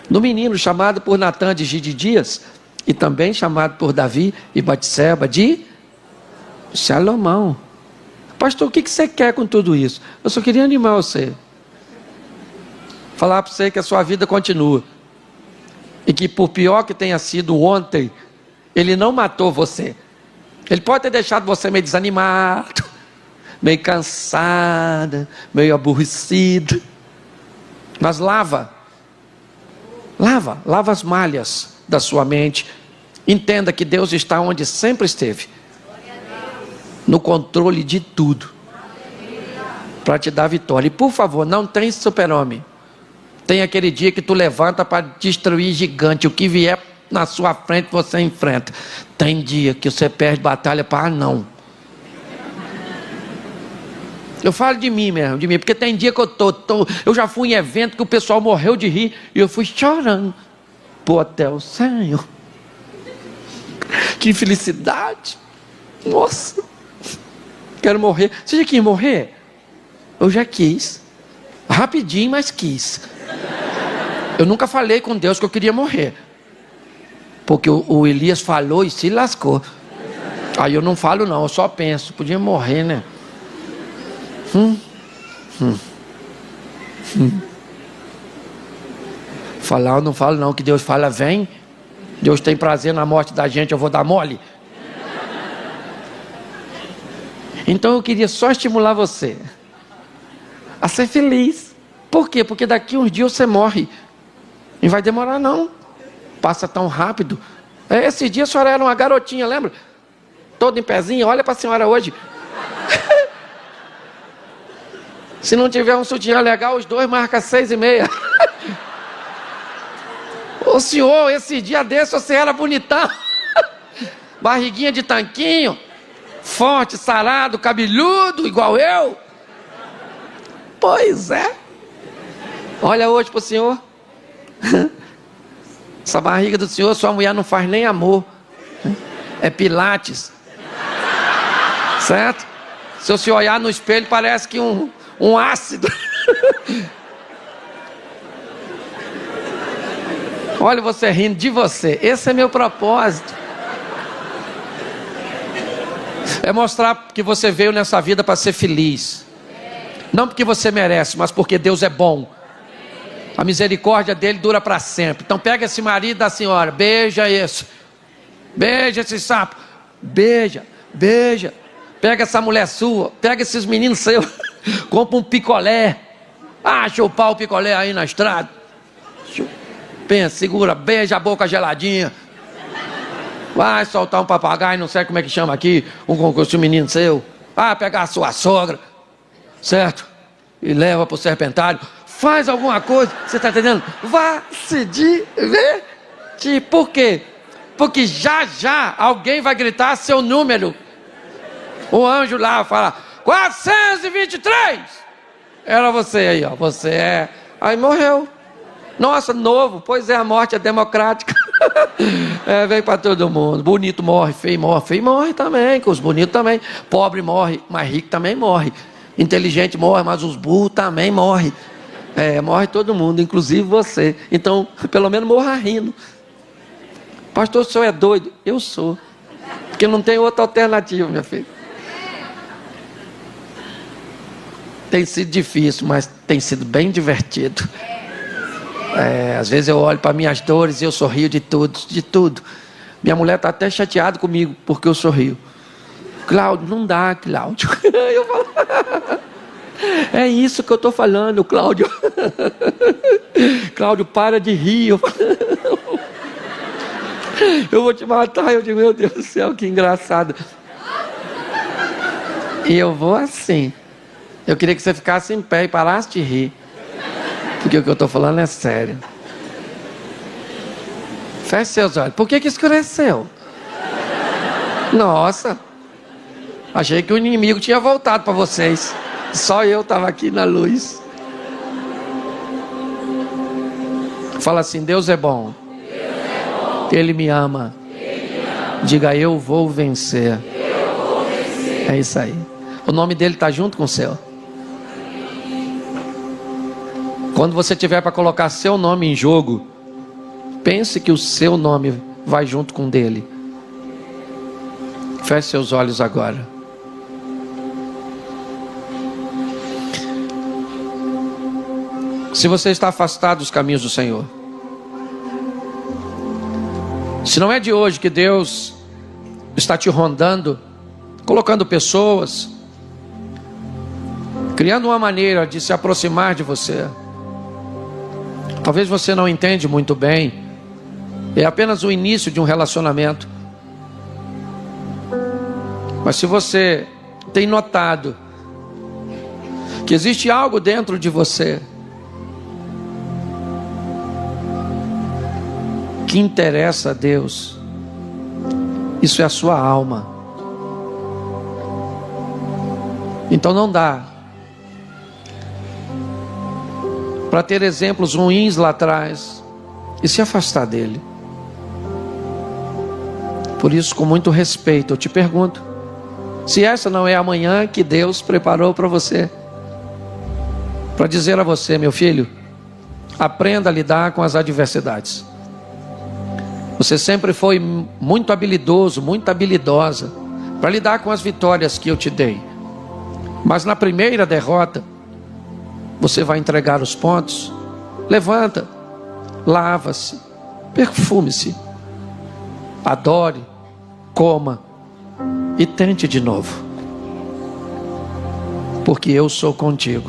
Do menino chamado por Natã de Gideões, e também chamado por Davi e Batseba de Salomão. Pastor, o que você quer com tudo isso? Eu só queria animar você, falar para você que a sua vida continua, e que por pior que tenha sido ontem, Ele não matou você. Ele pode ter deixado você meio desanimado, meio cansada, meio aborrecida, mas lava as malhas da sua mente. Entenda que Deus está onde sempre esteve, no controle de tudo, para te dar vitória. E por favor, não tem super-homem. Tem aquele dia que tu levanta para destruir gigante. O que vier na sua frente você enfrenta. Tem dia que você perde batalha para anão. Eu falo de mim mesmo, porque tem dia que eu já fui em evento que o pessoal morreu de rir e eu fui chorando pro hotel. Senhor, que felicidade! Nossa, quero morrer. Você já quis morrer? Eu já quis, rapidinho, mas quis. Eu nunca falei com Deus que eu queria morrer, porque o Elias falou e se lascou. Aí eu não falo não, eu só penso, podia morrer, né? Falar eu não falo não, que Deus fala: vem. Deus tem prazer na morte da gente, eu vou dar mole? Então eu queria só estimular você a ser feliz. Por quê? Porque daqui uns dias você morre. Não vai demorar não, passa tão rápido. Esse dia a senhora era uma garotinha, lembra? Toda em pezinho. Olha para a senhora hoje. Se não tiver um sutiã legal, os dois marcam 6,5. Ô senhor, esse dia desse você era bonitão. Barriguinha de tanquinho, forte, sarado, cabeludo, igual eu. Pois é. Olha hoje pro senhor. Essa barriga do senhor, sua mulher não faz nem amor. É pilates. Certo? Se você olhar no espelho, parece que um ácido. Olha você rindo de você. Esse é meu propósito. É mostrar que você veio nessa vida para ser feliz. Não porque você merece, mas porque Deus é bom. A misericórdia dele dura para sempre. Então pega esse marido da senhora, beija esse. Beija esse sapo. Beija, beija. Pega essa mulher sua, pega esses meninos seus, compra um picolé. Acha o pau picolé aí na estrada. Pensa, segura, beija a boca geladinha. Vai soltar um papagaio, não sei como é que chama aqui, um concurso de menino seu. Vai pegar a sua sogra, certo? E leva pro serpentário. Faz alguma coisa, você está entendendo? Vá se divertir. Por quê? Porque já já alguém vai gritar seu número. O anjo lá fala, 423. Era você aí, ó. Você é. Aí morreu. Nossa, novo. Pois é, a morte é democrática. Vem para todo mundo. Bonito morre, feio morre. Feio morre também, com os bonitos também. Pobre morre, mas rico também morre. Inteligente morre, mas os burros também morrem. Morre todo mundo, inclusive você. Então, pelo menos morra rindo. Pastor, o senhor é doido? Eu sou. Porque não tem outra alternativa, minha filha. Tem sido difícil, mas tem sido bem divertido. Às vezes eu olho para minhas dores e eu sorrio de tudo, de tudo. Minha mulher está até chateada comigo porque eu sorrio. Cláudio, não dá, Cláudio. Eu falo, é isso que eu estou falando, Cláudio. Cláudio, para de rir. Eu vou te matar. Eu digo, meu Deus do céu, que engraçado. E eu vou assim. Eu queria que você ficasse em pé e parasse de rir. Porque o que eu estou falando é sério. Feche seus olhos. Por que escureceu? Nossa. Achei que o inimigo tinha voltado para vocês. Só eu estava aqui na luz. Fala assim, Deus é bom. Ele me ama. Diga, eu vou vencer. É isso aí. O nome dele está junto com o seu. Quando você tiver para colocar seu nome em jogo, pense que o seu nome vai junto com o dele. Feche seus olhos agora. Se você está afastado dos caminhos do Senhor, se não é de hoje que Deus está te rondando, colocando pessoas, criando uma maneira de se aproximar de você, talvez você não entende muito bem, é apenas o início de um relacionamento. Mas se você tem notado que existe algo dentro de você que interessa a Deus, isso é a sua alma. Então não dá para ter exemplos ruins lá atrás e se afastar dele. Por isso, com muito respeito, eu te pergunto, se essa não é a manhã que Deus preparou para você, para dizer a você, meu filho, aprenda a lidar com as adversidades. Você sempre foi muito habilidoso, muito habilidosa para lidar com as vitórias que eu te dei. Mas na primeira derrota, você vai entregar os pontos. Levanta, lava-se, perfume-se, adore, coma e tente de novo. Porque eu sou contigo.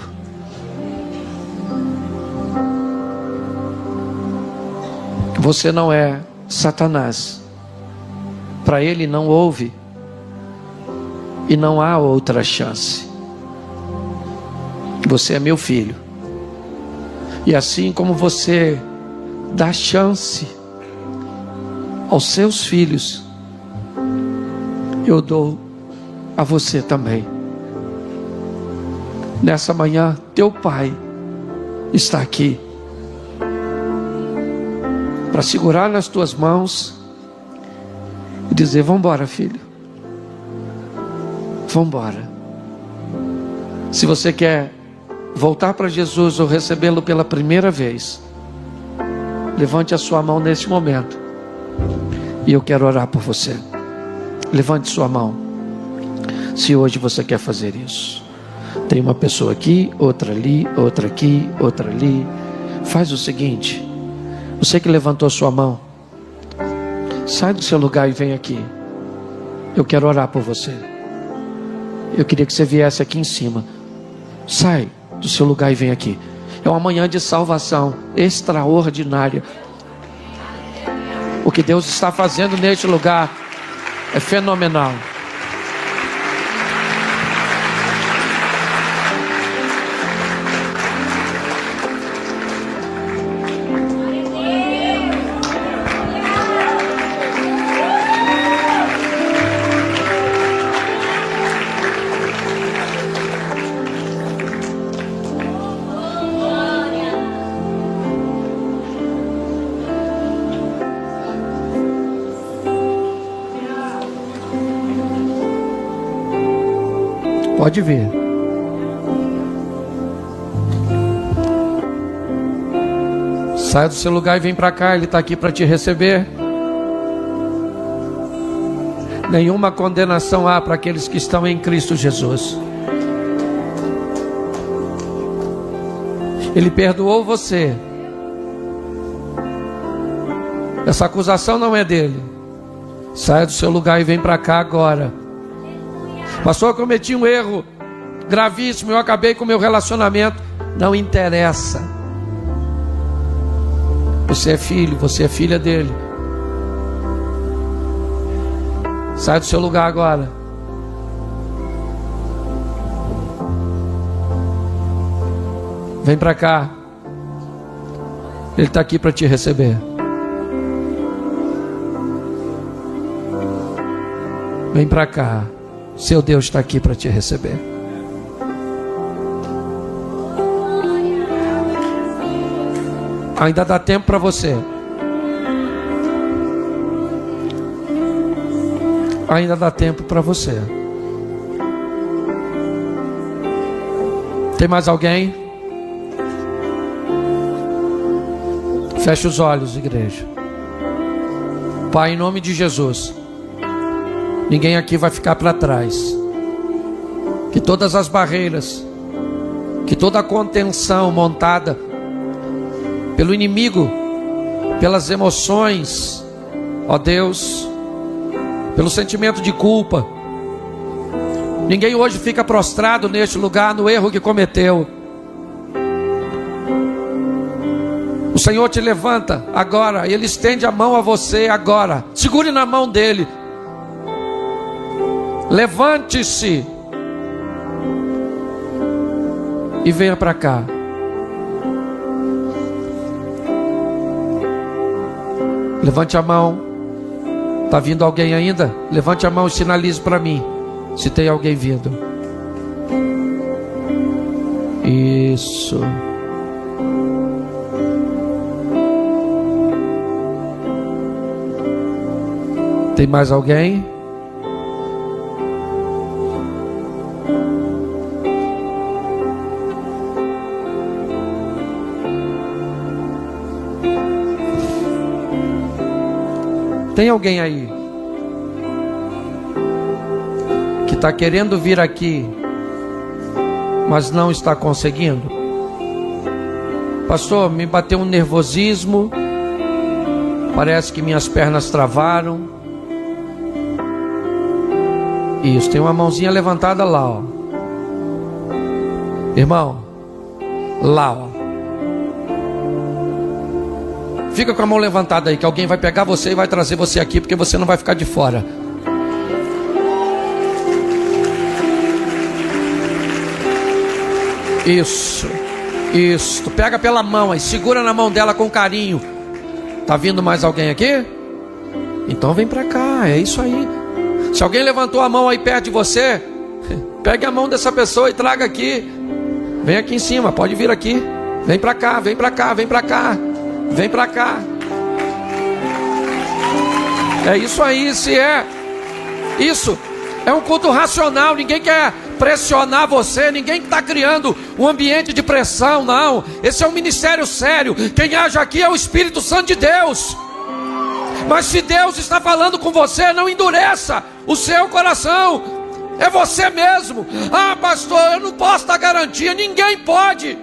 Você não é Satanás. Para ele não houve e não há outra chance. Você é meu filho. E assim como você dá chance aos seus filhos, eu dou a você também. Nessa manhã, teu pai está aqui para segurar nas tuas mãos e dizer, vamos embora, filho. Vamos embora. Se você quer voltar para Jesus ou recebê-lo pela primeira vez, levante a sua mão neste momento e eu quero orar por você. Levante sua mão se hoje você quer fazer isso. Tem uma pessoa aqui, outra ali, outra aqui, outra ali. Faz o seguinte: você que levantou sua mão, sai do seu lugar e vem aqui. Eu quero orar por você. Eu queria que você viesse aqui em cima. Sai do seu lugar e vem aqui. É uma manhã de salvação extraordinária. O que Deus está fazendo neste lugar é fenomenal. Pode vir. Sai do seu lugar e vem para cá. Ele está aqui para te receber. Nenhuma condenação há para aqueles que estão em Cristo Jesus. Ele perdoou você. Essa acusação não é dele. Sai do seu lugar e vem para cá agora. Pastor, eu cometi um erro gravíssimo, eu acabei com o meu relacionamento. Não interessa. Você é filho, você é filha dele. Sai do seu lugar agora. Vem para cá. Ele está aqui para te receber. Vem para cá. Seu Deus está aqui para te receber. Ainda dá tempo para você. Ainda dá tempo para você. Tem mais alguém? Feche os olhos, igreja. Pai, em nome de Jesus, ninguém aqui vai ficar para trás. Que todas as barreiras, que toda a contenção montada pelo inimigo, pelas emoções, ó Deus, pelo sentimento de culpa, ninguém hoje fica prostrado neste lugar no erro que cometeu. O Senhor te levanta agora, Ele estende a mão a você agora. Segure na mão dele. Levante-se e venha para cá. Levante a mão. Está vindo alguém ainda? Levante a mão e sinalize para mim se tem alguém vindo. Isso. Tem mais alguém? Tem alguém aí que está querendo vir aqui, mas não está conseguindo? Pastor, me bateu um nervosismo, parece que minhas pernas travaram. Isso, tem uma mãozinha levantada lá, ó. Irmão, lá, ó. Fica com a mão levantada aí, que alguém vai pegar você e vai trazer você aqui, porque você não vai ficar de fora. Isso, isso. Pega pela mão aí, segura na mão dela com carinho. Tá vindo mais alguém aqui? Então vem pra cá, é isso aí. Se alguém levantou a mão aí perto de você, pegue a mão dessa pessoa e traga aqui. Vem aqui em cima, pode vir aqui. Vem pra cá, vem pra cá, vem pra cá. Vem pra cá. É isso aí, se é. Isso é um culto racional. Ninguém quer pressionar você. Ninguém está criando um ambiente de pressão, não. Esse é um ministério sério. Quem age aqui é o Espírito Santo de Deus. Mas se Deus está falando com você, não endureça o seu coração. É você mesmo. Ah, pastor, eu não posso dar garantia. Ninguém pode.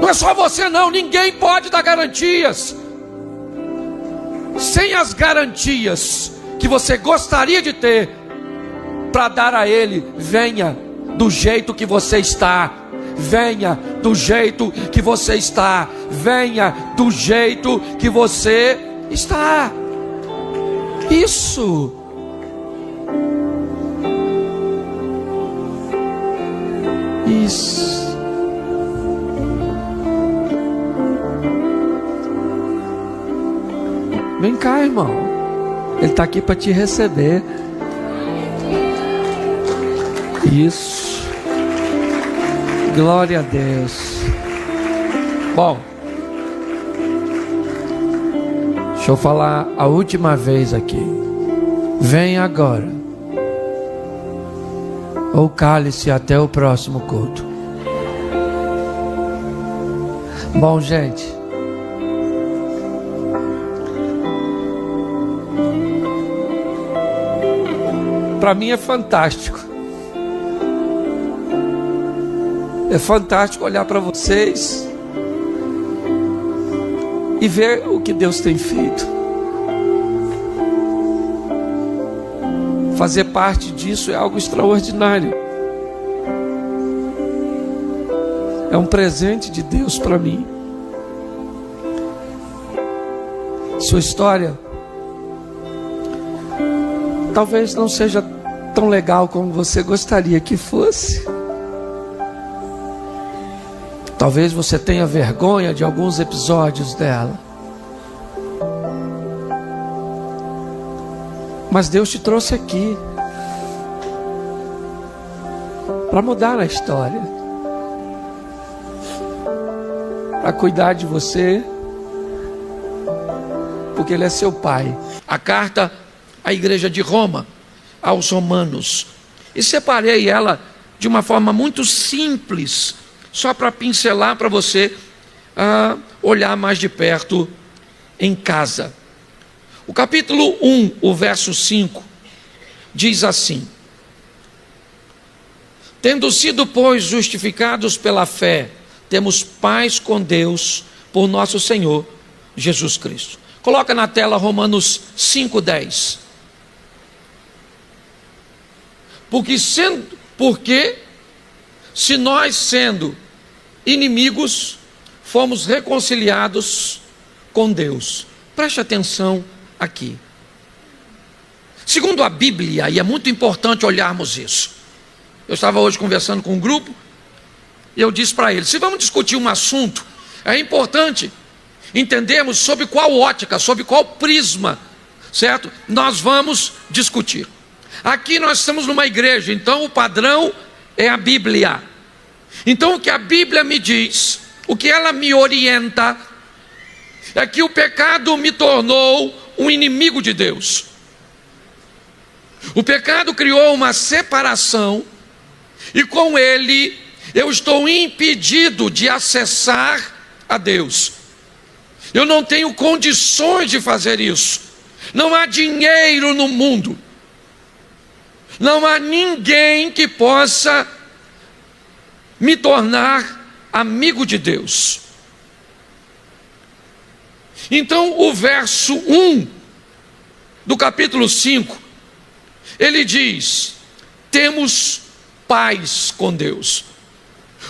Não é só você não, ninguém pode dar garantias. Sem as garantias que você gostaria de ter para dar a Ele, venha do jeito que você está. Venha do jeito que você está. Venha do jeito que você está. Isso. Isso. Vem cá, irmão. Ele está aqui para te receber. Isso. Glória a Deus. Bom, deixa eu falar a última vez aqui. Vem agora, ou cale-se até o próximo culto. Bom, gente, para mim é fantástico. É fantástico olhar para vocês e ver o que Deus tem feito. Fazer parte disso é algo extraordinário. É um presente de Deus para mim. Sua história talvez não seja tão legal como você gostaria que fosse. Talvez você tenha vergonha de alguns episódios dela. Mas Deus te trouxe aqui para mudar a história, para cuidar de você, porque Ele é seu Pai. A carta à igreja de Roma, aos romanos, e separei ela de uma forma muito simples, só para pincelar para você olhar mais de perto em casa. O capítulo 1, o verso 5, diz assim: tendo sido, pois, justificados pela fé, temos paz com Deus por nosso Senhor Jesus Cristo. Coloca na tela Romanos 5:10. Porque se nós, sendo inimigos, fomos reconciliados com Deus. Preste atenção aqui. Segundo a Bíblia, e é muito importante olharmos isso. Eu estava hoje conversando com um grupo e eu disse para eles: se vamos discutir um assunto, é importante entendermos sob qual ótica, sob qual prisma, certo? Nós vamos discutir. Aqui nós estamos numa igreja, então o padrão é a Bíblia. Então o que a Bíblia me diz, o que ela me orienta, é que o pecado me tornou um inimigo de Deus. O pecado criou uma separação, e com ele eu estou impedido de acessar a Deus. Eu não tenho condições de fazer isso. Não há dinheiro no mundo, não há ninguém que possa me tornar amigo de Deus. Então o verso 1 do capítulo 5, ele diz: temos paz com Deus.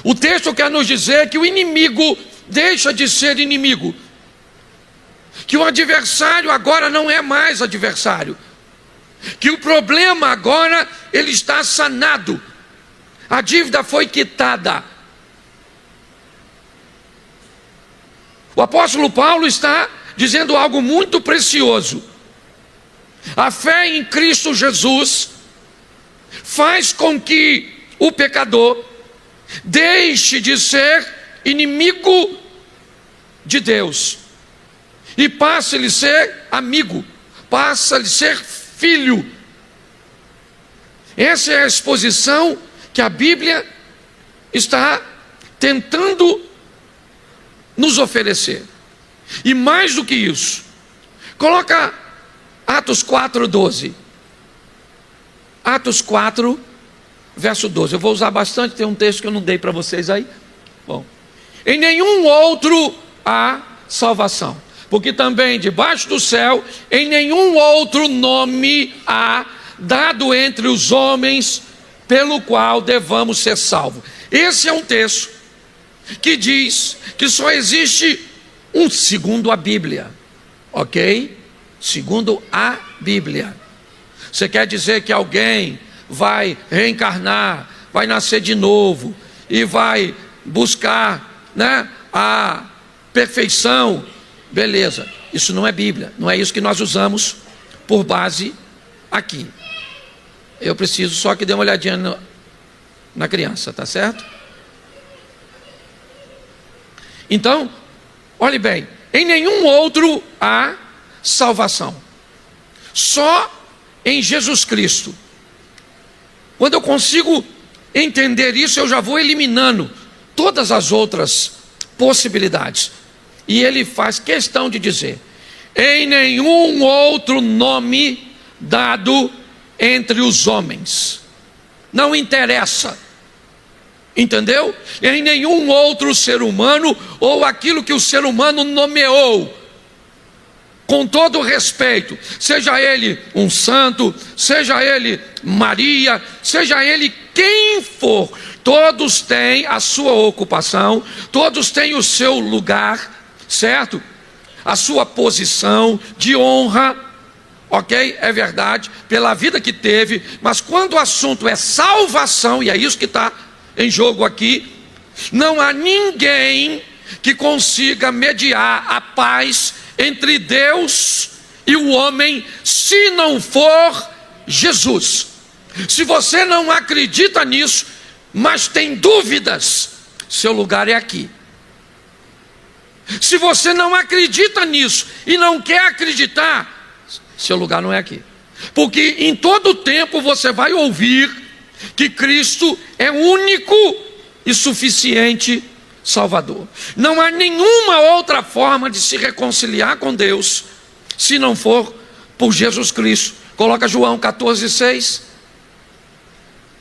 O texto quer nos dizer que o inimigo deixa de ser inimigo, que o adversário agora não é mais adversário, que o problema agora ele está sanado, a dívida foi quitada. O apóstolo Paulo está dizendo algo muito precioso. A fé em Cristo Jesus faz com que o pecador deixe de ser inimigo de Deus e passe a lhe ser amigo, passe a lhe ser filho. Essa é a exposição que a Bíblia está tentando nos oferecer. E mais do que isso, coloca Atos 4:12. Atos 4, verso 12. Eu vou usar bastante, tem um texto que eu não dei para vocês aí. Bom, em nenhum outro há salvação, porque também debaixo do céu, em nenhum outro nome há dado entre os homens pelo qual devamos ser salvos. Esse é um texto que diz que só existe um, segundo a Bíblia, ok? Segundo a Bíblia. Você quer dizer que alguém vai reencarnar, vai nascer de novo e vai buscar, né, a perfeição? Beleza, isso não é Bíblia, não é isso que nós usamos por base aqui. Eu preciso só que dê uma olhadinha na criança, tá certo? Então, olhe bem, em nenhum outro há salvação, só em Jesus Cristo. Quando eu consigo entender isso, eu já vou eliminando todas as outras possibilidades. E ele faz questão de dizer: em nenhum outro nome dado entre os homens. Não interessa, entendeu? Em nenhum outro ser humano, ou aquilo que o ser humano nomeou, com todo respeito, seja ele um santo, seja ele Maria, seja ele quem for, todos têm a sua ocupação, todos têm o seu lugar, certo? A sua posição de honra, ok? É verdade, pela vida que teve, mas quando o assunto é salvação, e é isso que está em jogo aqui, não há ninguém que consiga mediar a paz entre Deus e o homem, se não for Jesus. Se você não acredita nisso, mas tem dúvidas, seu lugar é aqui. Se você não acredita nisso e não quer acreditar, seu lugar não é aqui. Porque em todo tempo você vai ouvir que Cristo é único e suficiente Salvador. Não há nenhuma outra forma de se reconciliar com Deus se não for por Jesus Cristo. Coloca João 14, 6.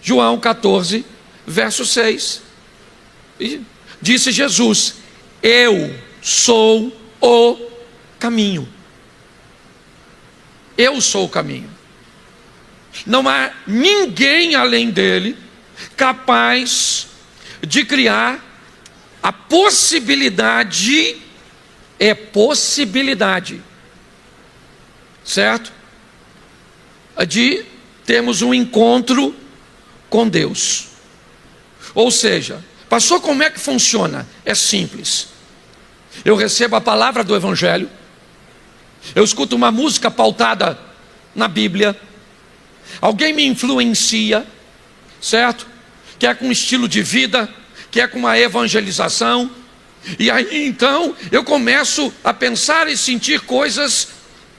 João 14, verso 6. E disse Jesus: eu sou o caminho. Eu sou o caminho. Não há ninguém além dele capaz de criar a possibilidade, é possibilidade, certo? De termos um encontro com Deus. Ou seja, pastor, como é que funciona? É simples. Eu recebo a palavra do Evangelho, eu escuto uma música pautada na Bíblia, alguém me influencia, certo? Que é com um estilo de vida, que é com uma evangelização, e aí então eu começo a pensar e sentir coisas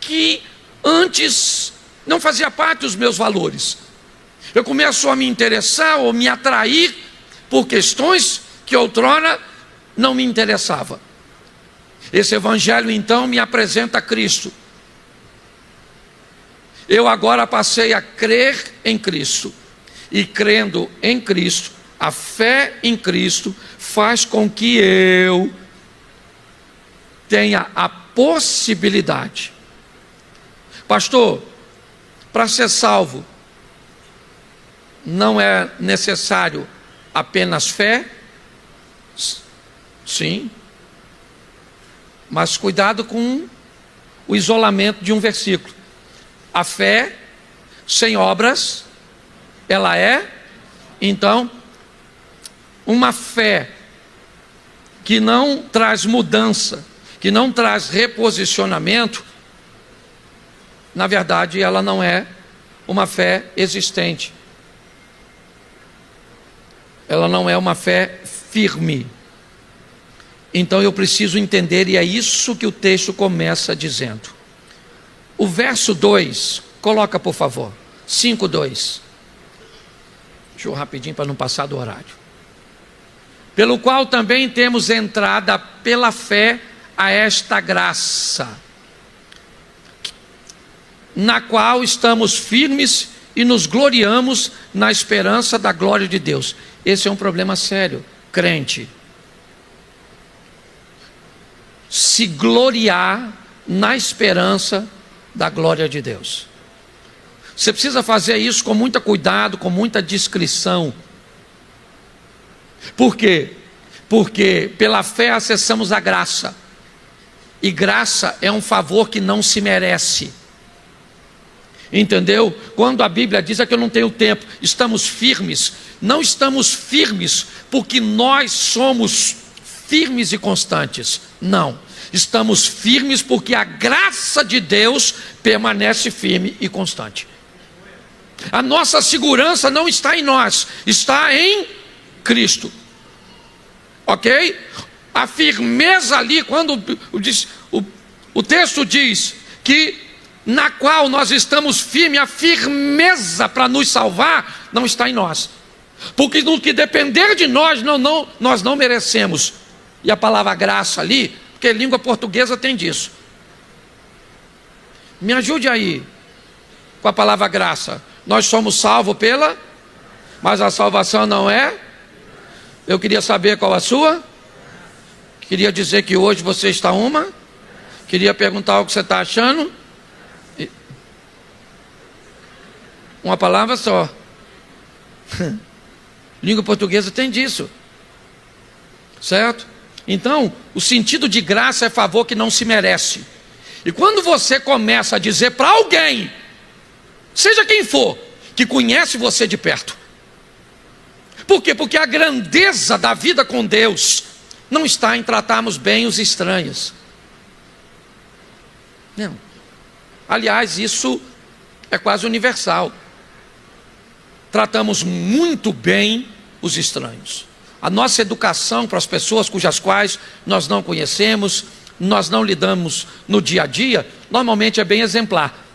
que antes não fazia parte dos meus valores. Eu começo a me interessar ou me atrair por questões que outrora não me interessavam. Esse evangelho então me apresenta Cristo. Eu agora passei a crer em Cristo, e crendo em Cristo, a fé em Cristo faz com que eu tenha a possibilidade. Pastor, para ser salvo, não é necessário apenas fé? Sim. Mas cuidado com o isolamento de um versículo. A fé sem obras, ela é, então, uma fé que não traz mudança, que não traz reposicionamento, na verdade ela não é uma fé existente. Ela não é uma fé firme. Então eu preciso entender, e é isso que o texto começa dizendo. O verso 2, coloca por favor, 5:2. Deixa eu rapidinho para não passar do horário. Pelo qual também temos entrada pela fé a esta graça, na qual estamos firmes e nos gloriamos na esperança da glória de Deus. Esse é um problema sério, crente. Se gloriar na esperança da glória de Deus. Você precisa fazer isso com muito cuidado, com muita discrição. Por quê? Porque pela fé acessamos a graça. E graça é um favor que não se merece. Entendeu? Quando a Bíblia diz que eu não tenho tempo, estamos firmes. Não estamos firmes porque nós somos firmes e constantes. Não. Estamos firmes porque a graça de Deus permanece firme e constante. A nossa segurança não está em nós, está em Cristo. Ok? A firmeza ali, quando o texto diz que na qual nós estamos firmes, a firmeza para nos salvar não está em nós. Porque no que depender de nós, nós não merecemos. E a palavra graça ali, porque língua portuguesa tem disso. Me ajude aí com a palavra graça. Nós somos salvos mas a salvação não é. Eu queria saber qual a sua. Queria dizer que hoje você está uma. Queria perguntar o que você está achando. Uma palavra só. Língua portuguesa tem disso. Certo? Então, o sentido de graça é favor que não se merece. E quando você começa a dizer para alguém, seja quem for, que conhece você de perto. Por quê? Porque a grandeza da vida com Deus não está em tratarmos bem os estranhos. Não. Aliás, isso é quase universal. Tratamos muito bem os estranhos. A nossa educação para as pessoas cujas quais nós não conhecemos, nós não lidamos no dia a dia, normalmente é bem exemplar.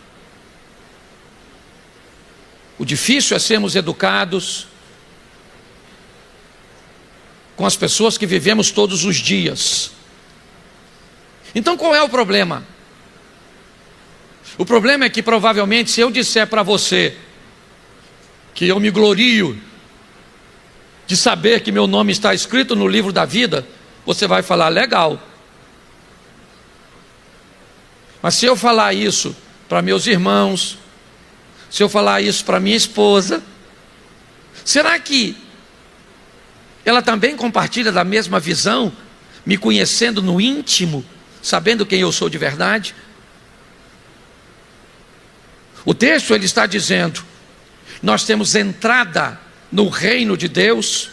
O difícil é sermos educados com as pessoas que vivemos todos os dias. Então qual é o problema? O problema é que provavelmente se eu disser para você que eu me glorio de saber que meu nome está escrito no livro da vida, você vai falar, legal. Mas se eu falar isso para meus irmãos, se eu falar isso para minha esposa, será que ela também compartilha da mesma visão, me conhecendo no íntimo, sabendo quem eu sou de verdade? O texto ele está dizendo, nós temos entrada no reino de Deus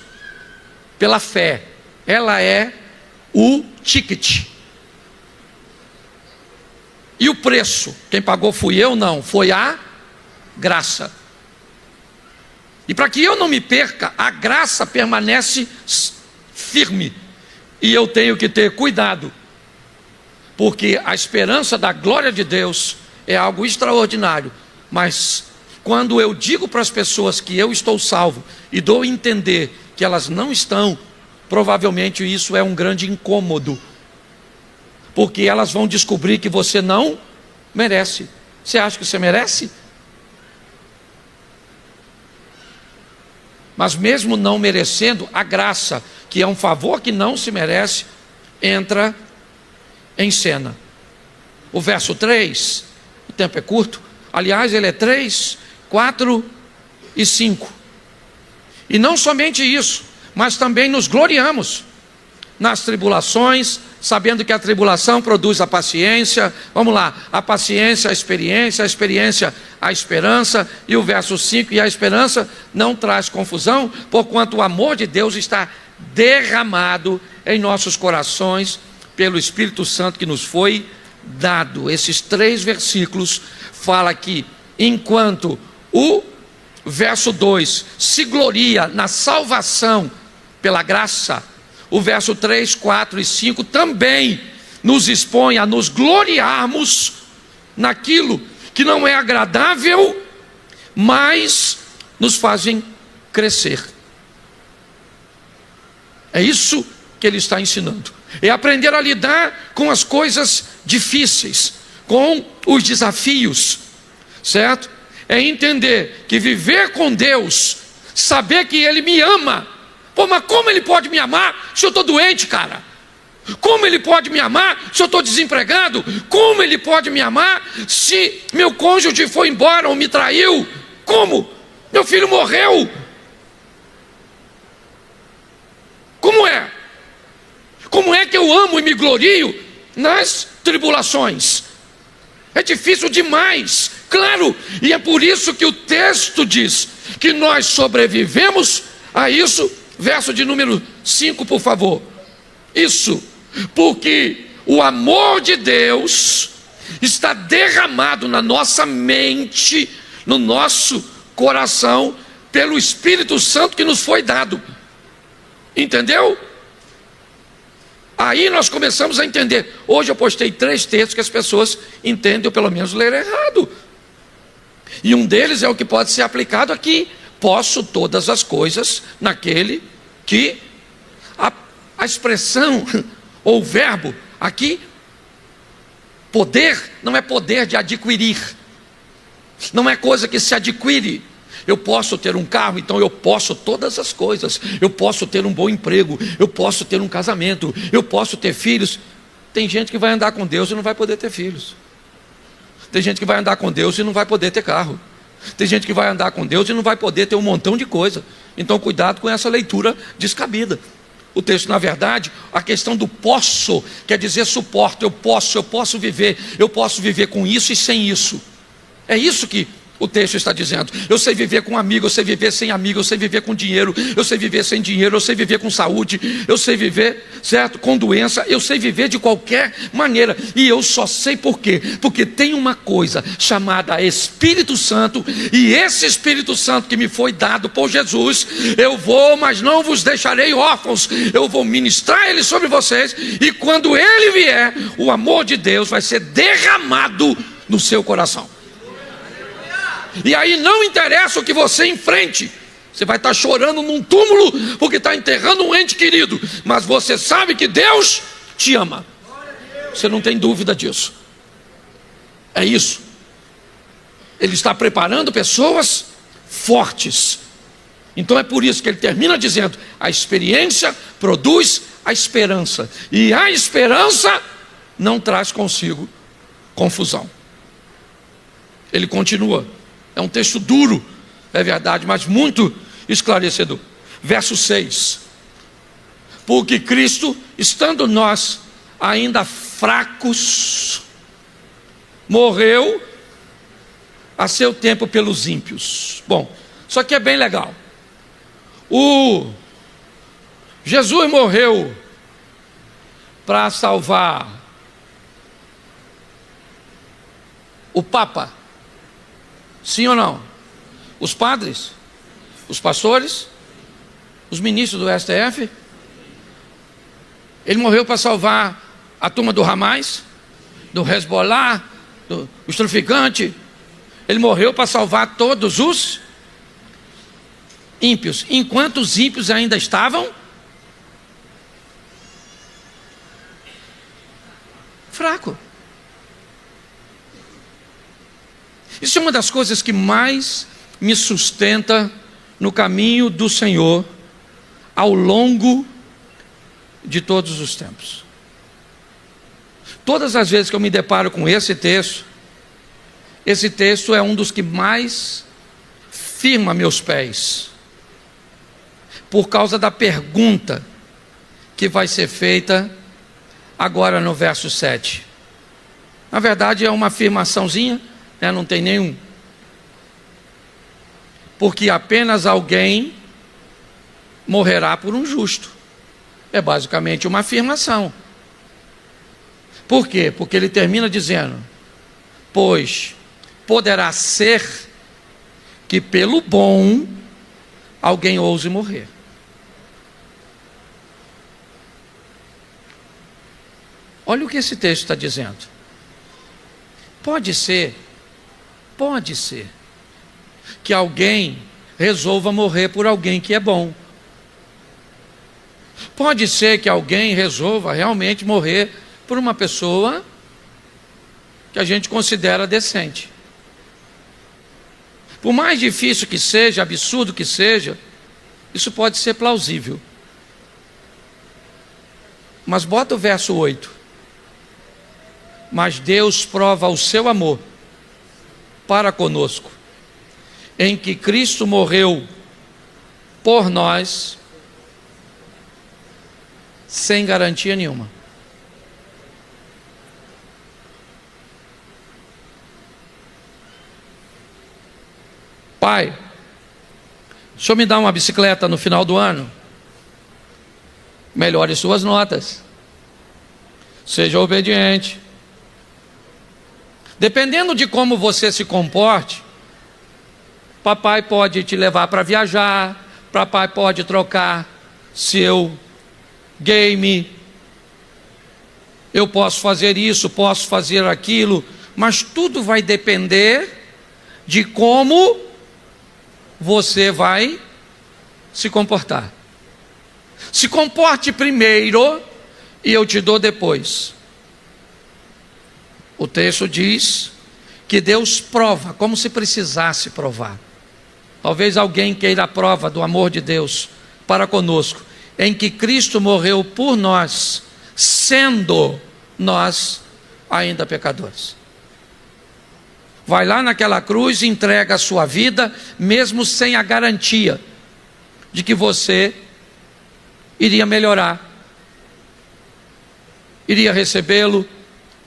pela fé. Ela é o ticket. E o preço? Quem pagou fui eu? Não, foi a graça. E para que eu não me perca, a graça permanece firme. E eu tenho que ter cuidado, porque a esperança da glória de Deus é algo extraordinário. Mas quando eu digo para as pessoas que eu estou salvo e dou a entender que elas não estão, provavelmente isso é um grande incômodo, porque elas vão descobrir que você não merece. Você acha que você merece? Mas mesmo não merecendo, a graça, que é um favor que não se merece, entra em cena. O verso 3, o tempo é curto, aliás ele é 3, 4 e 5. E não somente isso, mas também nos gloriamos nas tribulações, sabendo que a tribulação produz a paciência. Vamos lá, a paciência, a experiência, a esperança. E o verso 5, e a esperança não traz confusão, porquanto o amor de Deus está derramado em nossos corações pelo Espírito Santo que nos foi dado. Esses 3 versículos falam que enquanto o verso 2 se gloria na salvação pela graça, o verso 3, 4 e 5 também nos expõe a nos gloriarmos naquilo que não é agradável, mas nos fazem crescer. É isso que ele está ensinando. É aprender a lidar com as coisas difíceis, com os desafios, certo? é entender que viver com Deus, saber que Ele me ama. Pô, mas como Ele pode me amar se eu estou doente, cara? Como Ele pode me amar se eu estou desempregado? Como Ele pode me amar se meu cônjuge foi embora ou me traiu? Como? Meu filho morreu. Como é? Como é que eu amo e me glorio nas tribulações? É difícil demais, claro, e é por isso que o texto diz que nós sobrevivemos a isso. Verso de número 5, por favor. Isso, porque o amor de Deus está derramado na nossa mente, no nosso coração, pelo Espírito Santo que nos foi dado. Entendeu? Aí nós começamos a entender. Hoje eu postei 3 textos que as pessoas entendem, ou pelo menos leram errado. E um deles é o que pode ser aplicado aqui. Posso todas as coisas naquele que... A expressão, ou o verbo aqui, poder, não é poder de adquirir. Não é coisa que se adquire. Eu posso ter um carro, então eu posso todas as coisas. Eu posso ter um bom emprego, eu posso ter um casamento, eu posso ter filhos. Tem gente que vai andar com Deus e não vai poder ter filhos. Tem gente que vai andar com Deus e não vai poder ter carro. Tem gente que vai andar com Deus e não vai poder ter um montão de coisa. Então cuidado com essa leitura descabida. O texto, na verdade, a questão do posso, quer dizer suporto. Eu posso viver com isso e sem isso. É isso que o texto está dizendo. Eu sei viver com amigo, eu sei viver sem amigo, eu sei viver com dinheiro, eu sei viver sem dinheiro, eu sei viver com saúde, eu sei viver, certo, com doença, eu sei viver de qualquer maneira. E eu só sei por quê? Porque tem uma coisa chamada Espírito Santo, e esse Espírito Santo que me foi dado por Jesus, eu vou, mas não vos deixarei órfãos, eu vou ministrar ele sobre vocês, e quando ele vier, o amor de Deus vai ser derramado no seu coração. E aí não interessa o que você enfrente. Você vai estar chorando num túmulo porque está enterrando um ente querido, mas você sabe que Deus te ama. Você não tem dúvida disso. É isso. Ele está preparando pessoas fortes. Então é por isso que ele termina dizendo: a experiência produz a esperança, e a esperança não traz consigo confusão. Ele continua. É um texto duro, é verdade, mas muito esclarecedor. Verso 6. Porque Cristo, estando nós ainda fracos, morreu a seu tempo pelos ímpios. Bom, só que é bem legal. O Jesus morreu para salvar o Papa. Sim ou não? Os padres, os pastores, os ministros do STF. Ele morreu para salvar a turma do Hamas, do Hezbollah, os traficantes. Ele morreu para salvar todos os ímpios, enquanto os ímpios ainda estavam fracos. Isso é uma das coisas que mais me sustenta no caminho do Senhor ao longo de todos os tempos. Todas as vezes que eu me deparo com esse texto é um dos que mais firma meus pés, por causa da pergunta que vai ser feita agora no verso 7. Na verdade é uma afirmaçãozinha, não tem nenhum. Porque apenas alguém morrerá por um justo. É basicamente uma afirmação. Por quê? Porque ele termina dizendo: pois poderá ser que pelo bom alguém ouse morrer. Olha o que esse texto está dizendo. Pode ser que alguém resolva morrer por alguém que é bom. Pode ser que alguém resolva realmente morrer por uma pessoa que a gente considera decente. Por mais difícil que seja, absurdo que seja, isso pode ser plausível. Mas bota o verso 8. Mas Deus prova o seu amor para conosco, em que Cristo morreu por nós, sem garantia nenhuma. Pai, o senhor me dá uma bicicleta no final do ano? Melhore suas notas. Seja obediente. Dependendo de como você se comporte, papai pode te levar para viajar, papai pode trocar seu game, eu posso fazer isso, posso fazer aquilo, mas tudo vai depender de como você vai se comportar. Se comporte primeiro e eu te dou depois. O texto diz que Deus prova, como se precisasse provar. Talvez alguém queira a prova do amor de Deus para conosco, em que Cristo morreu por nós, sendo nós ainda pecadores. Vai lá naquela cruz e entrega a sua vida, mesmo sem a garantia de que você iria melhorar, iria recebê-lo,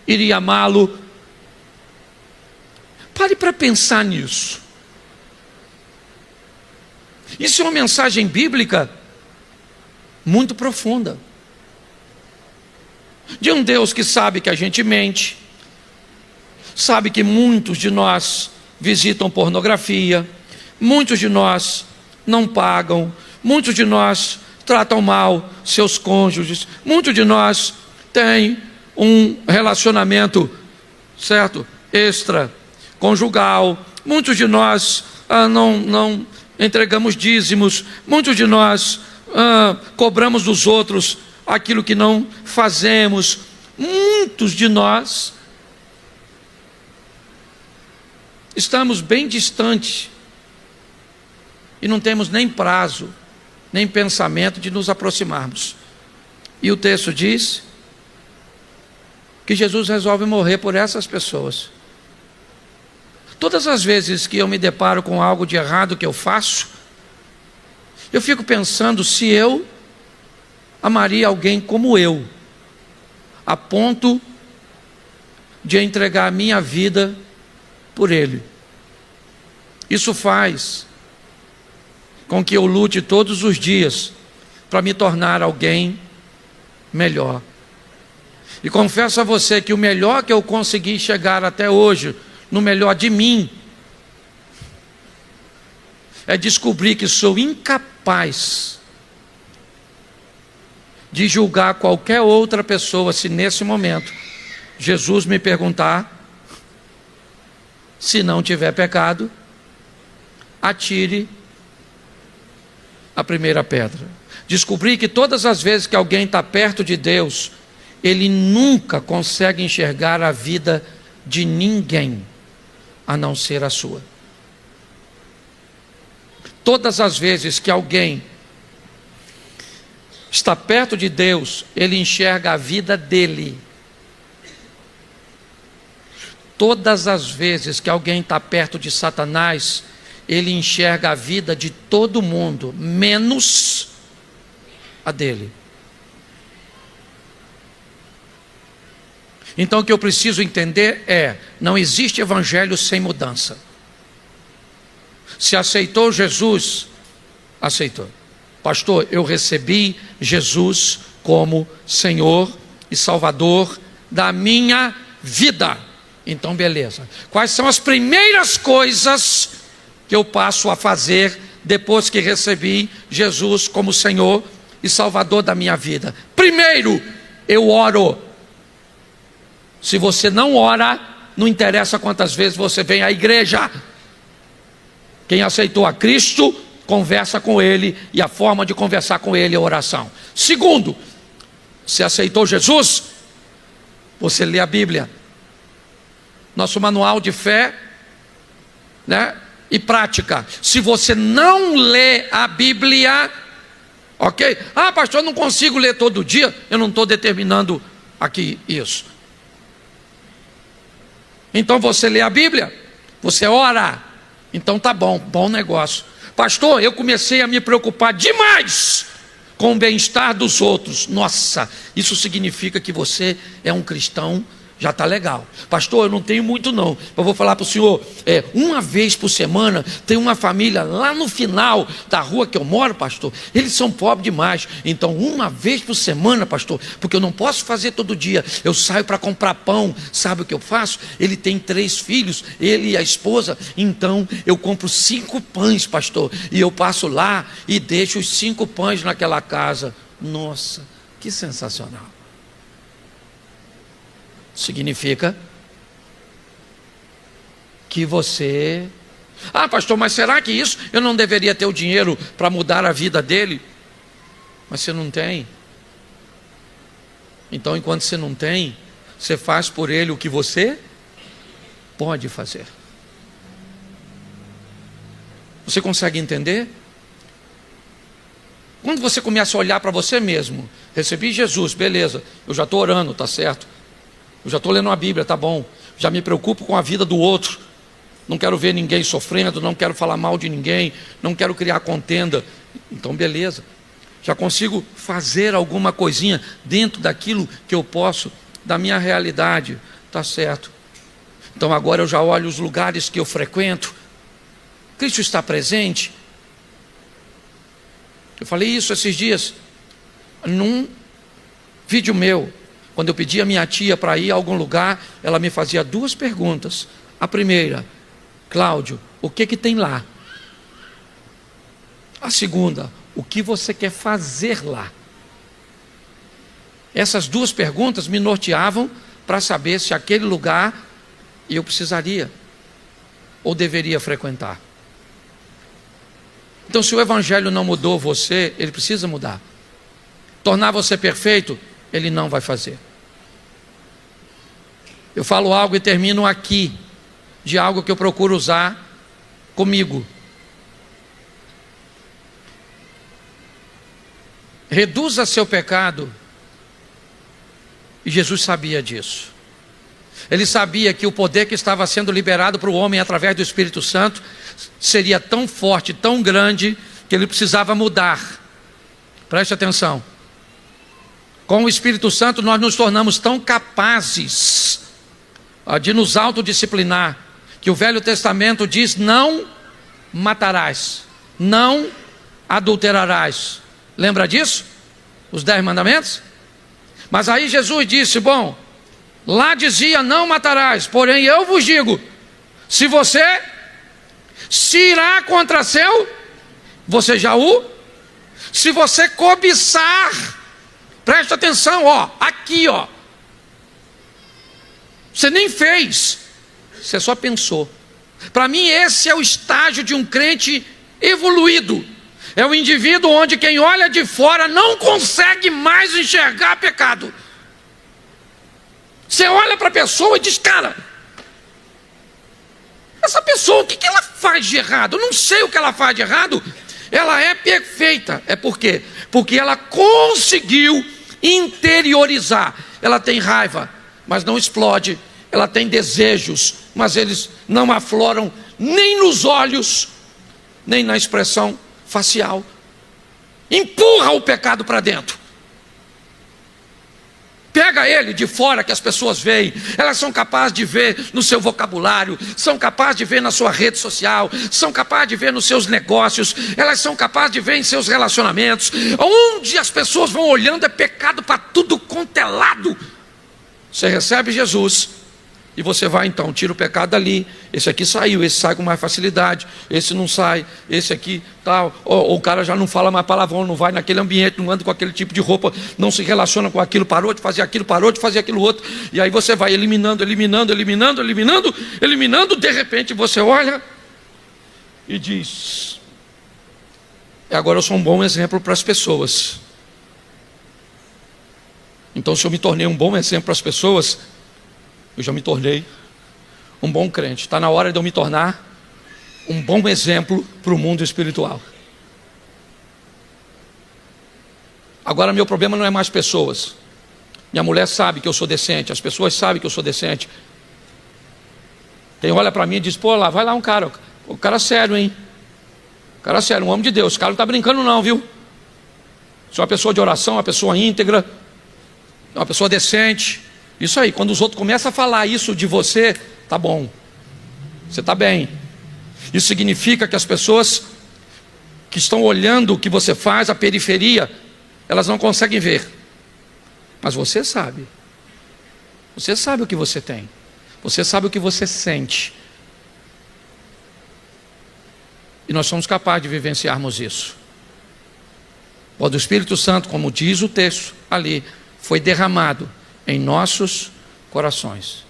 iria amá-lo. Pare para pensar nisso. Isso é uma mensagem bíblica muito profunda, de um Deus que sabe que a gente mente, sabe que muitos de nós visitam pornografia, muitos de nós não pagam, muitos de nós tratam mal seus cônjuges, muitos de nós têm um relacionamento, certo, extraconjugal, muitos de nós não entregamos dízimos, muitos de nós cobramos dos outros aquilo que não fazemos, muitos de nós estamos bem distantes e não temos nem prazo, nem pensamento de nos aproximarmos. E o texto diz que Jesus resolve morrer por essas pessoas. Todas as vezes que eu me deparo com algo de errado que eu faço, eu fico pensando se eu amaria alguém como eu, a ponto de entregar a minha vida por ele. Isso faz com que eu lute todos os dias para me tornar alguém melhor. E confesso a você que o melhor que eu consegui chegar até hoje, no melhor de mim, é descobrir que sou incapaz de julgar qualquer outra pessoa se nesse momento Jesus me perguntar: se não tiver pecado, atire a primeira pedra. Descobri que todas as vezes que alguém está perto de Deus, ele nunca consegue enxergar a vida de ninguém a não ser a sua. Todas as vezes que alguém está perto de Deus, ele enxerga a vida dele. Todas as vezes que alguém está perto de Satanás, ele enxerga a vida de todo mundo, menos a dele. Então o que eu preciso entender é: não existe evangelho sem mudança. Se aceitou Jesus, aceitou. Pastor, eu recebi Jesus como Senhor e Salvador da minha vida. Então beleza. Quais são as primeiras coisas que eu passo a fazer depois que recebi Jesus como Senhor e Salvador da minha vida? Primeiro, eu oro. Se você não ora, não interessa quantas vezes você vem à igreja. Quem aceitou a Cristo, conversa com Ele, e a forma de conversar com Ele é oração. Segundo, se aceitou Jesus, você lê a Bíblia. Nosso manual de fé, né? e prática. Se você não lê a Bíblia, ok? Ah, pastor, eu não consigo ler todo dia. Eu não estou determinando aqui isso. Então você lê a Bíblia, você ora. Então tá bom, bom negócio. Pastor, eu comecei a me preocupar demais com o bem-estar dos outros. Nossa, isso significa que você é um cristão. Já está legal. Pastor, eu não tenho muito não. Eu vou falar para o senhor, uma vez por semana, tem uma família lá no final da rua que eu moro, pastor. Eles são pobres demais. Então, uma vez por semana, pastor, porque eu não posso fazer todo dia. Eu saio para comprar pão. Sabe o que eu faço? Ele tem 3 filhos, ele e a esposa. Então, eu compro 5 pães, pastor. E eu passo lá e deixo os 5 pães naquela casa. Nossa, que sensacional. Significa que você... Ah, pastor, mas será que isso eu não deveria ter o dinheiro para mudar a vida dele? Mas você não tem. Então, enquanto você não tem, você faz por ele o que você pode fazer. Você consegue entender? Quando você começa a olhar para você mesmo, recebi Jesus, beleza, eu já estou orando, está certo. Eu já estou lendo a Bíblia, tá bom. Já me preocupo com a vida do outro. Não quero ver ninguém sofrendo, não quero falar mal de ninguém, não quero criar contenda. Então, beleza. Já consigo fazer alguma coisinha dentro daquilo que eu posso, da minha realidade. Tá certo. Então, agora eu já olho os lugares que eu frequento. Cristo está presente. Eu falei isso esses dias num vídeo meu. Quando eu pedi a minha tia para ir a algum lugar, ela me fazia 2 perguntas. A primeira, Cláudio, o que tem lá? A segunda, o que você quer fazer lá? Essas 2 perguntas me norteavam para saber se aquele lugar eu precisaria ou deveria frequentar. Então, se o Evangelho não mudou você, ele precisa mudar. Tornar você perfeito, ele não vai fazer. Eu falo algo e termino aqui, de algo que eu procuro usar comigo. Reduza seu pecado. E Jesus sabia disso. Ele sabia que o poder que estava sendo liberado para o homem através do Espírito Santo seria tão forte, tão grande, que ele precisava mudar. Preste atenção. Com o Espírito Santo nós nos tornamos tão capazes de nos autodisciplinar, que o Velho Testamento diz: não matarás, não adulterarás. Lembra disso? Os 10 mandamentos? Mas aí Jesus disse, bom, lá dizia não matarás, porém eu vos digo, se você se irá contra seu, você já o, se você cobiçar, presta atenção, ó, aqui, ó, você nem fez, você só pensou. Para mim esse é o estágio de um crente evoluído. É o indivíduo onde quem olha de fora não consegue mais enxergar pecado. Você olha para a pessoa e diz, cara, essa pessoa, o que ela faz de errado? Eu não sei o que ela faz de errado. Ela é perfeita. É por quê? Porque ela conseguiu interiorizar. Ela tem raiva, mas não explode. Ela tem desejos, mas eles não afloram nem nos olhos, nem na expressão facial. Empurra o pecado para dentro. Pega ele de fora que as pessoas veem. Elas são capazes de ver no seu vocabulário, são capazes de ver na sua rede social, são capazes de ver nos seus negócios, elas são capazes de ver em seus relacionamentos. Onde as pessoas vão olhando é pecado para tudo quanto é lado. Você recebe Jesus e você vai então, tira o pecado dali. Esse aqui saiu, esse sai com mais facilidade, esse não sai, esse aqui tal. Ou o cara já não fala mais palavrão, não vai naquele ambiente, não anda com aquele tipo de roupa, não se relaciona com aquilo, parou de fazer aquilo, parou de fazer aquilo outro. E aí você vai eliminando, de repente você olha e diz, agora eu sou um bom exemplo para as pessoas. Então, se eu me tornei um bom exemplo para as pessoas, eu já me tornei um bom crente. Está na hora de eu me tornar um bom exemplo para o mundo espiritual. Agora meu problema não é mais pessoas. Minha mulher sabe que eu sou decente, as pessoas sabem que eu sou decente. Quem olha para mim e diz, pô, lá, vai lá um cara, o cara sério, hein? O cara sério, um homem de Deus, o cara não está brincando não, viu? Você é uma pessoa de oração, uma pessoa íntegra, uma pessoa decente. Isso aí, quando os outros começam a falar isso de você, tá bom, você está bem. Isso significa que as pessoas que estão olhando o que você faz, a periferia, elas não conseguem ver. Mas você sabe. Você sabe o que você tem. Você sabe o que você sente. E nós somos capazes de vivenciarmos isso. Quando o Espírito Santo, como diz o texto ali, foi derramado em nossos corações.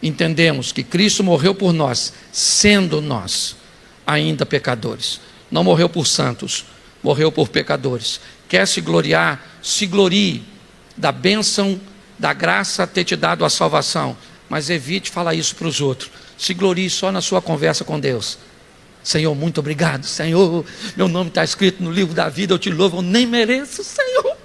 Entendemos que Cristo morreu por nós, sendo nós ainda pecadores. Não morreu por santos, morreu por pecadores. Quer se gloriar, se glorie da bênção, da graça ter te dado a salvação. Mas evite falar isso para os outros. Se glorie só na sua conversa com Deus. Senhor, muito obrigado, Senhor, meu nome está escrito no livro da vida, eu te louvo, eu nem mereço, Senhor.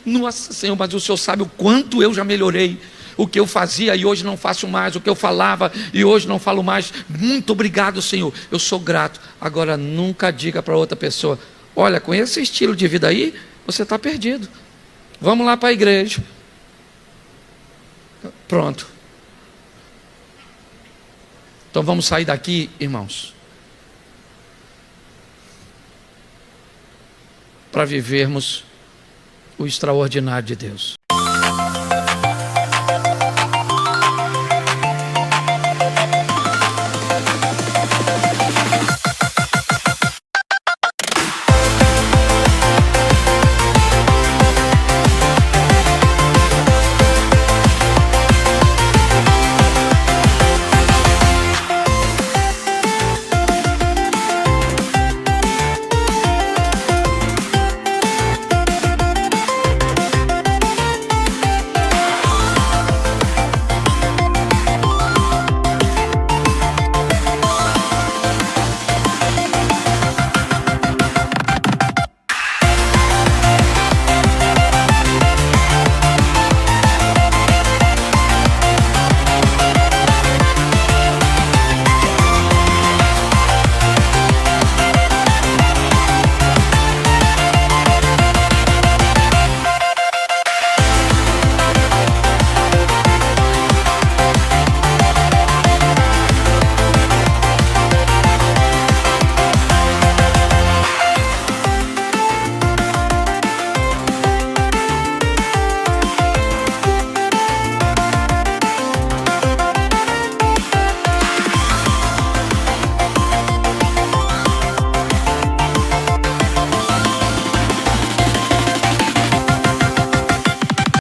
Nossa, Senhor, mas o Senhor sabe o quanto eu já melhorei. O que eu fazia e hoje não faço mais, o que eu falava e hoje não falo mais. Muito obrigado, Senhor, eu sou grato. Agora nunca diga para outra pessoa, olha, com esse estilo de vida aí, você está perdido. Vamos lá para a igreja. Pronto. Então vamos sair daqui, irmãos, para vivermos o extraordinário de Deus.